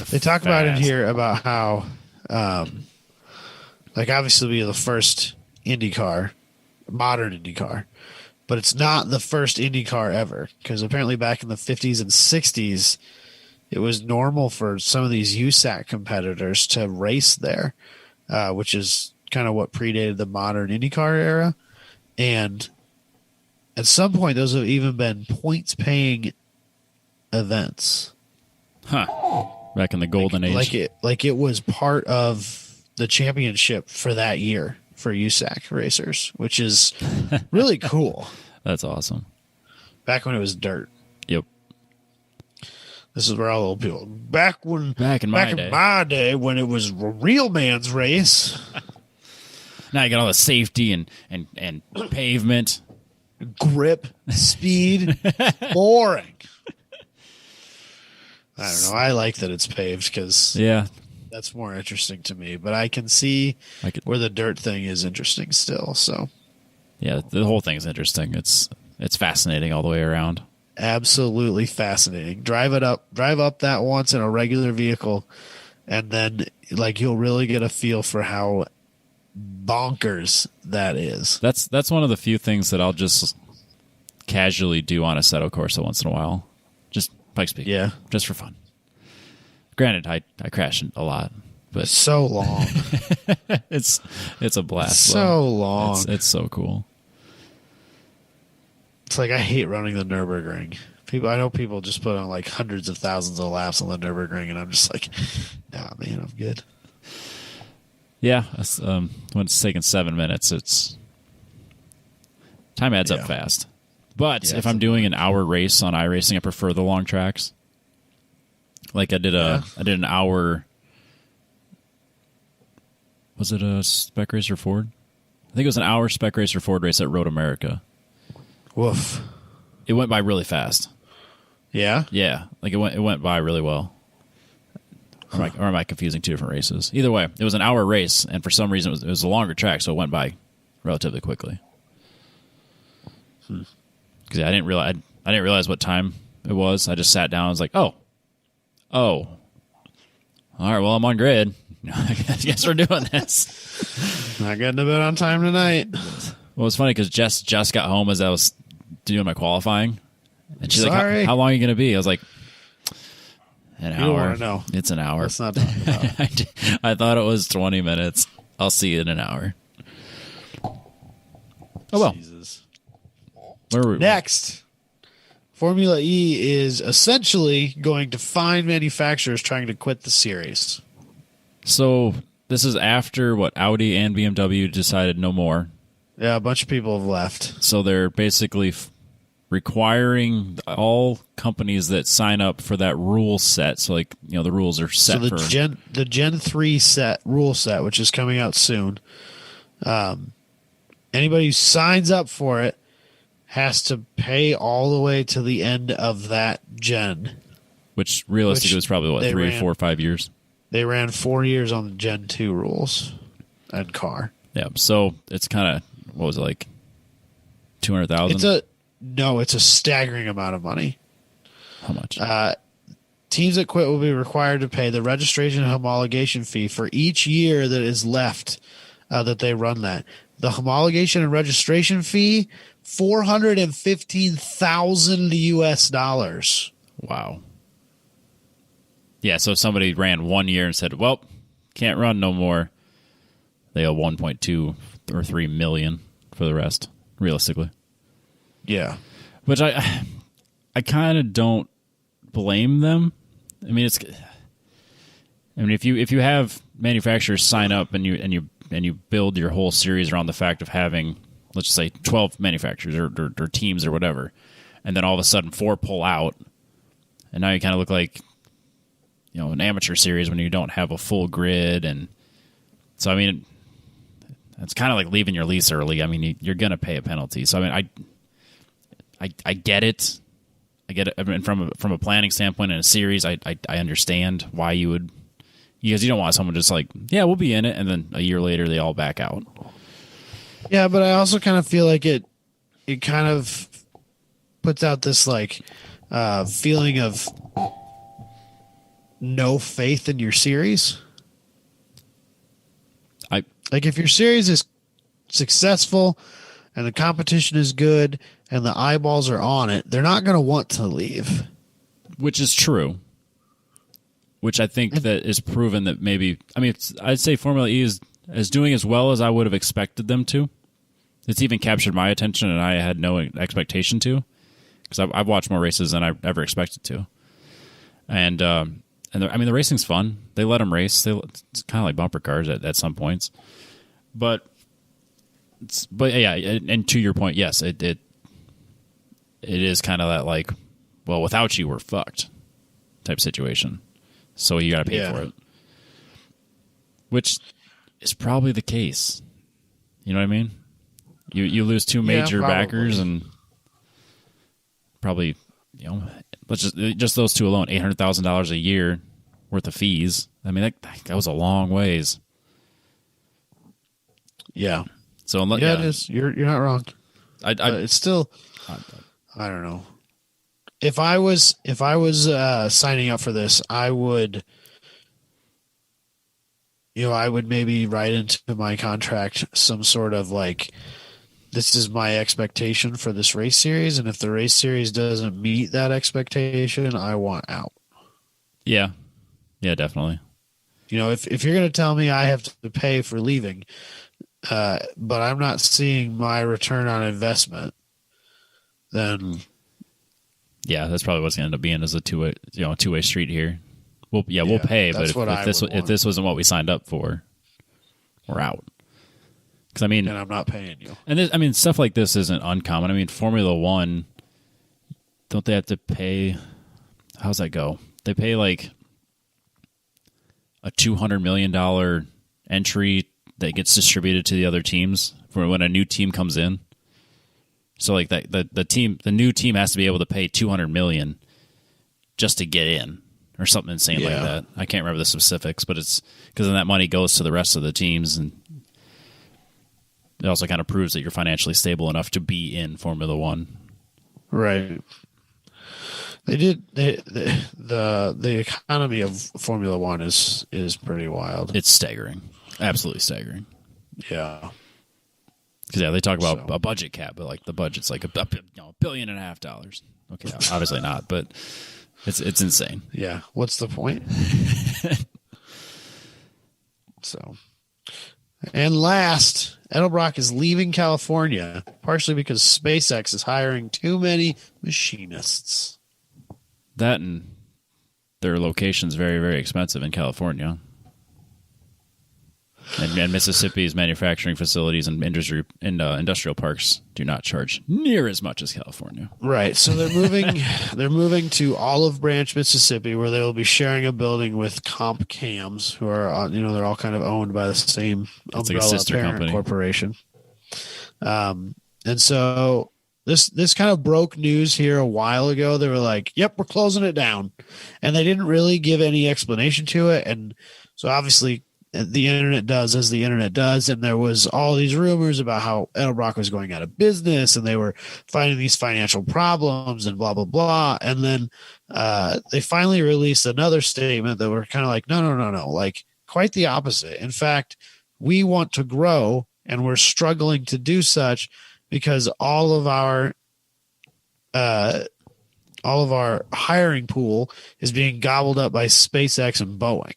a they talk about in here about how, like, obviously be the first IndyCar, modern IndyCar, but it's not the first IndyCar ever, because apparently back in the 50s and 60s, it was normal for some of these USAC competitors to race there, which is kind of what predated the modern IndyCar era. And at some point, those have even been points-paying events. Huh. Back in the golden age. Like it was part of the championship for that year for USAC racers, which is really cool. That's awesome. Back when it was dirt. Yep. This is where all the old people. Back in my day when it was a real man's race. Now you got all the safety and pavement, grip, speed, boring. I don't know. I like that it's paved because that's more interesting to me. But I can see where the dirt thing is interesting still. So yeah, the whole thing's interesting. It's fascinating all the way around. Absolutely fascinating. Drive up that once in a regular vehicle, and then like you'll really get a feel for how bonkers that is. That's one of the few things that I'll just casually do on a Assetto Corsa once in a while. Just Pikes Peak. Yeah. Just for fun. Granted, I crash a lot, but so long. it's a blast. So long. It's so cool. It's like I hate running the Nürburgring. I know people just put on like hundreds of thousands of laps on the Nürburgring, and I'm just like, nah, man, I'm good. Yeah, when it's taking 7 minutes, time adds up fast. But if I'm doing an hour race on iRacing, I prefer the long tracks. Like I did an hour. Was it a Spec Racer Ford? I think it was an hour Spec Racer Ford race at Road America. Woof! It went by really fast. Yeah, yeah. Like it went by really well. Or am I confusing two different races? Either way, it was an hour race, and for some reason it was a longer track, so it went by relatively quickly. Because I didn't realize what time it was. I just sat down. I was like, oh, all right. Well, I'm on grid. I guess we're doing this. Not getting a bit on time tonight. Well, it's funny because Jess just got home as I was doing my qualifying, and she's like, "How long are you going to be?" I was like, "An hour." You don't want to know. It's an hour. Let's not talk about it. I thought it was 20 minutes. I'll see you in an hour. Oh well. Jesus. Where were we? Next, Formula E is essentially going to find manufacturers trying to quit the series. So this is after what Audi and BMW decided no more. Yeah, a bunch of people have left. So they're basically requiring all companies that sign up for that rule set. So like the rules are set. So the Gen 3 rule set, which is coming out soon. Anybody who signs up for it has to pay all the way to the end of that gen. Which realistically was probably 3, 4, 5 years. They ran 4 years on the Gen 2 rules and car. Yeah, so it's kind of, what was it, like 200,000? It's a staggering amount of money. How much? Teams that quit will be required to pay the registration and homologation fee for each year that is left that they run that. The homologation and registration fee, $415,000 US. Wow. Yeah, so if somebody ran 1 year and said, well, can't run no more, they owe 1.2 or 3 million for the rest, realistically. Yeah. Which I kind of don't blame them. I mean, if you have manufacturers sign up and you build your whole series around the fact of having, let's just say, 12 manufacturers or teams or whatever, and then all of a sudden 4 pull out, and now you kind of look like an amateur series when you don't have a full grid. And so, I mean, it's kind of like leaving your lease early. I mean, you're going to pay a penalty. So, I mean, I get it. I get it. I mean, from a planning standpoint in a series, I understand why you would, because you don't want someone just like, yeah, we'll be in it, and then a year later they all back out. Yeah, but I also kind of feel like it kind of puts out this like feeling of no faith in your series. Like if your series is successful and the competition is good and the eyeballs are on it, they're not going to want to leave. Which is true. Which I think that is proven that maybe, I mean, I'd say Formula E is doing as well as I would have expected them to. It's even captured my attention, and I had no expectation to, because I've watched more races than I ever expected to. And I mean, the racing's fun. They let them race. It's kind of like bumper cars at some points. But yeah, and to your point, yes, it is kind of that like, well, without you, we're fucked type situation. So you got to pay for it, which is probably the case. You know what I mean? You lose two major backers, and probably, you know, let's just those two alone, $800,000 a year worth of fees. I mean, that goes a long ways. Yeah. So it is. You're not wrong. It's still, I don't know. If I was signing up for this, I would maybe write into my contract some sort of like, this is my expectation for this race series, and if the race series doesn't meet that expectation, I want out. Yeah. Yeah, definitely. You know, if you're going to tell me I have to pay for leaving, but I'm not seeing my return on investment, then yeah, that's probably what's going to end up being, is a two-way street here. We'll pay, but if this wasn't what we signed up for, we're out. Because I mean, and I'm not paying you. And stuff like this isn't uncommon. I mean, Formula One, don't they have to pay? How's that go? They pay like a $200 million entry that gets distributed to the other teams for when a new team comes in. So like the new team has to be able to pay $200 million just to get in, or something insane like that. I can't remember the specifics, but it's because then that money goes to the rest of the teams, and it also kind of proves that you're financially stable enough to be in Formula One. Right. The economy of Formula One is pretty wild. It's staggering. Absolutely staggering. Yeah. Because they talk about a budget cap, but like the budget's like $1.5 billion. Okay, obviously not, but it's insane. Yeah. What's the point? So, and last, Edelbrock is leaving California, partially because SpaceX is hiring too many machinists. That, and their location's very, very expensive in California. And Mississippi's manufacturing facilities and industrial parks do not charge near as much as California. Right. So they're moving to Olive Branch, Mississippi, where they will be sharing a building with Comp Cams, who are they're all kind of owned by the same umbrella like parent company. Corporation. And so this kind of broke news here a while ago. They were like, "Yep, we're closing it down," and they didn't really give any explanation to it. And so obviously, the internet does as the internet does, and there was all these rumors about how Edelbrock was going out of business, and they were finding these financial problems and blah blah blah. And then they finally released another statement that were kind of like, no, like quite the opposite. In fact, we want to grow, and we're struggling to do such because all of our hiring pool is being gobbled up by SpaceX and Boeing.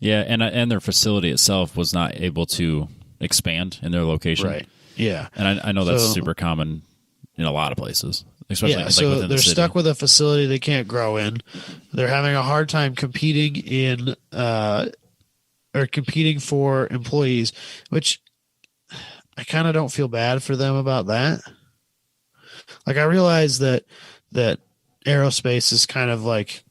Yeah, and their facility itself was not able to expand in their location. Right. Yeah. And I know that's super common in a lot of places, especially so within they're the city. stuck with a facility they can't grow in. They're having a hard time competing competing for employees, which I kind of don't feel bad for them about that. Like, I realize that aerospace is kind of like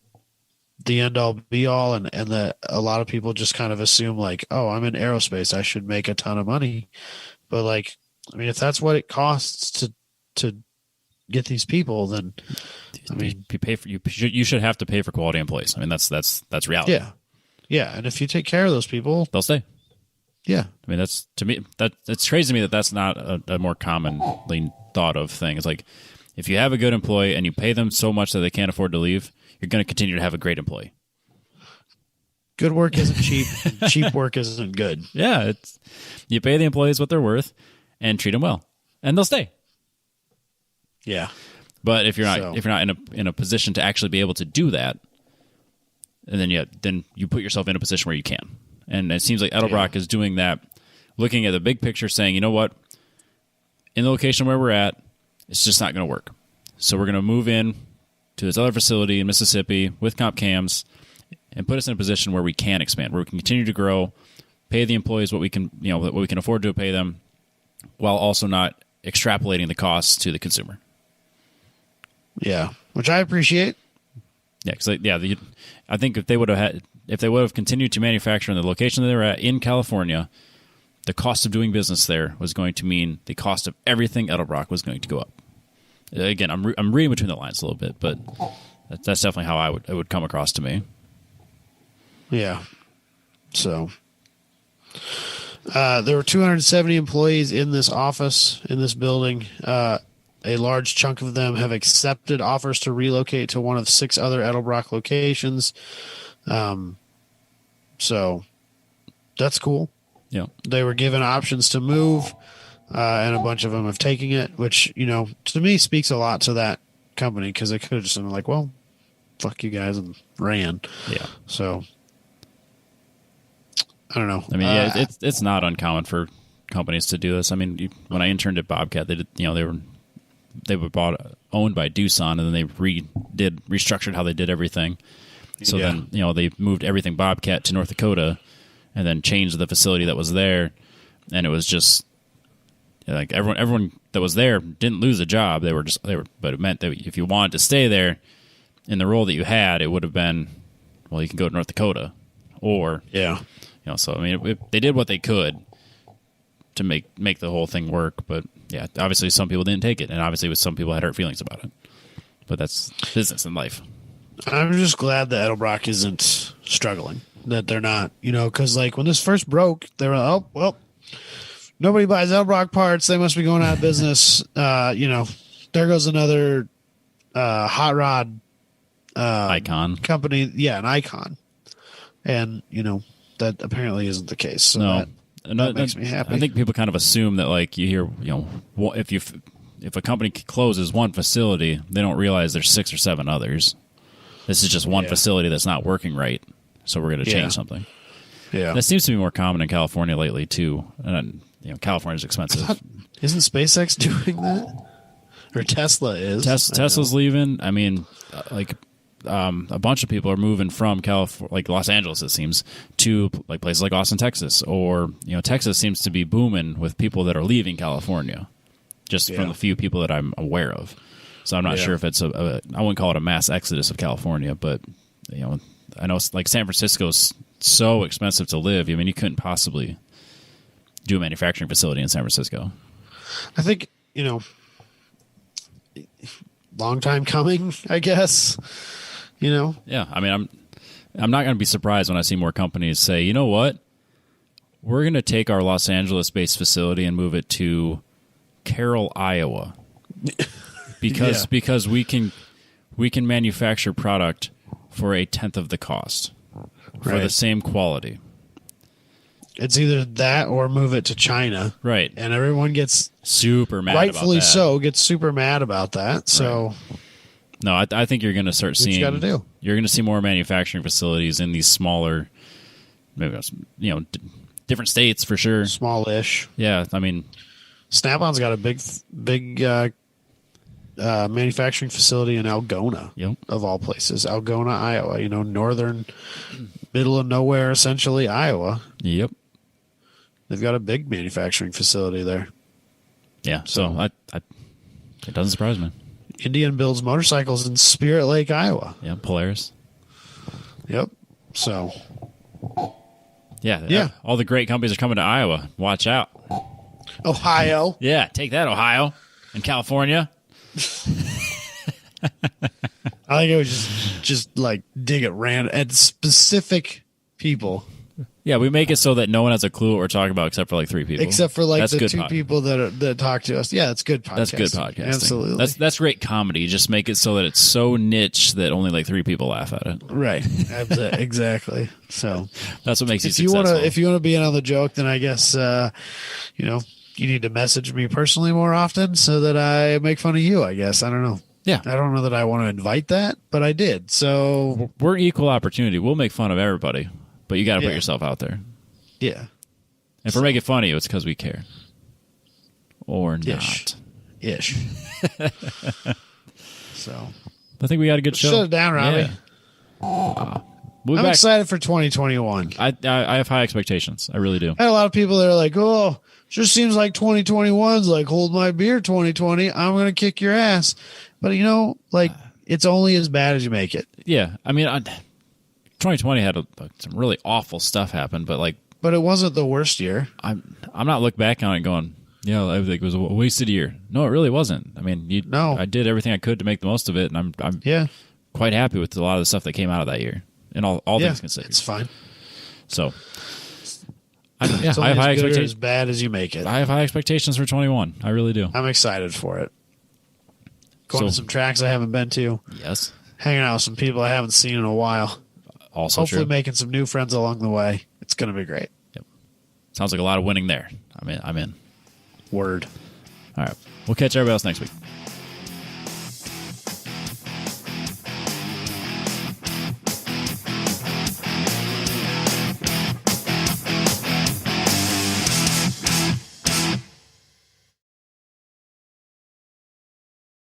the end all be all, and that a lot of people just kind of assume like, oh, I'm in aerospace, I should make a ton of money. But like, I mean, if that's what it costs to get these people, then I mean, you should have to pay for quality employees. I mean, that's reality. Yeah, and if you take care of those people, they'll stay. Yeah, I mean, that's, to me, it's crazy to me that that's not a more commonly thought of thing. It's like, if you have a good employee and you pay them so much that they can't afford to leave, you're going to continue to have a great employee. Good work isn't cheap. And cheap work isn't good. Yeah, you pay the employees what they're worth and treat them well, and they'll stay. Yeah, but if you're not in a position to actually be able to do that, and then you put yourself in a position where you can. And it seems like Edelbrock is doing that, looking at the big picture, saying, you know what, in the location where we're at, it's just not going to work. So we're going to move in to this other facility in Mississippi with comp cams and put us in a position where we can expand, where we can continue to grow, pay the employees what we can afford to pay them, while also not extrapolating the costs to the consumer. Yeah, which I appreciate. Yeah, because I think if they would have continued to manufacture in the location that they were at in California, the cost of doing business there was going to mean the cost of everything Edelbrock was going to go up. Again, I'm reading between the lines a little bit, but that's definitely how it would come across to me. Yeah. So there were 270 employees in this office, in this building. A large chunk of them have accepted offers to relocate to one of 6 other Edelbrock locations. So that's cool. Yeah. They were given options to move, and a bunch of them have taken it, which, to me speaks a lot to that company, because they could have just been like, well, fuck you guys, and ran. Yeah. So I don't know. I mean, it's not uncommon for companies to do this. I mean, when I interned at Bobcat, they did, they were owned by Doosan, and then they restructured how they did everything. So then, they moved everything Bobcat to North Dakota, and then changed the facility that was there, and it was just like everyone that was there didn't lose a job. But it meant that if you wanted to stay there in the role that you had, it would have been, well, you can go to North Dakota, or So I mean, they did what they could to make the whole thing work, but yeah, obviously some people didn't take it, and obviously some people had hurt feelings about it. But that's business and life. I'm just glad that Edelbrock isn't struggling, that they're not, because like when this first broke, they were like, oh, well, nobody buys Edelbrock parts, they must be going out of business. There goes another hot rod icon company. Yeah, an icon. And, that apparently isn't the case. So no. that makes me happy. I think people kind of assume that, like, you hear, if a company closes one facility, they don't realize there's 6 or 7 others. This is just one facility that's not working right, so we're going to change something. Yeah, that seems to be more common in California lately too. And California's expensive. Isn't SpaceX doing that? Or Tesla is? Tesla's leaving. I mean, a bunch of people are moving from California, like Los Angeles, it seems, to like places like Austin, Texas, or Texas seems to be booming with people that are leaving California, just from the few people that I'm aware of. So I'm not sure if it's I wouldn't call it a mass exodus of California, but I know like San Francisco's so expensive to live. I mean, you couldn't possibly do a manufacturing facility in San Francisco. I think long time coming, I guess. Yeah, I mean, I'm not going to be surprised when I see more companies say, you know what, we're going to take our Los Angeles-based facility and move it to Carroll, Iowa, because we can manufacture product for 1/10 of the cost for the same quality. It's either that or move it to China, right? And everyone gets super mad, rightfully about that. so, gets super mad about that. So. Right. No, I think you're going to start seeing. What you got to do? You're going to see more manufacturing facilities in these smaller, maybe different states for sure. Smallish. Yeah, I mean, Snap-on's got a big manufacturing facility in Algona, of all places. Algona, Iowa. Northern, middle of nowhere, essentially Iowa. Yep. They've got a big manufacturing facility there. Yeah, so it doesn't surprise me. Indian builds motorcycles in Spirit Lake, Iowa. Yeah, Polaris. Yep. So. Yeah. All the great companies are coming to Iowa. Watch out. Ohio. Yeah, take that, Ohio and California. I think it was just like dig at specific people. Yeah, we make it so that no one has a clue what we're talking about except for like 3 people. Except for like the 2 people that talk to us. Yeah, it's good podcasting. That's good podcasting. Absolutely. That's great comedy. You just make it so that it's so niche that only like 3 people laugh at it. Right. Exactly. So that's what makes you successful. If you want to be in on the joke, then I guess you need to message me personally more often so that I make fun of you, I guess. I don't know. Yeah. I don't know that I want to invite that, but I did. So we're equal opportunity. We'll make fun of everybody, but you got to put yourself out there. Yeah. If we're making fun of you, it's because we care. Or not. Ish. So I think we got a good show. Shut it down, Robbie. Yeah. I'm excited for 2021. I have high expectations. I really do. I had a lot of people that are like, oh, sure seems like 2021's like hold my beer 2020. I'm going to kick your ass. But, it's only as bad as you make it. Yeah. I mean, 2020 had some really awful stuff happen, but it wasn't the worst year. I'm not looking back on it going, I think it was a wasted year. No, it really wasn't. I mean, I did everything I could to make the most of it, and I'm quite happy with a lot of the stuff that came out of that year, and all things considered. It's fine. So, I have high expectations. As bad as you make it. I have high expectations for 21. I really do. I'm excited for it. Going to some tracks I haven't been to. Yes. Hanging out with some people I haven't seen in a while. Also hopefully making some new friends along the way. It's going to be great. Yep. Sounds like a lot of winning there. I'm in. Word. All right. We'll catch everybody else next week.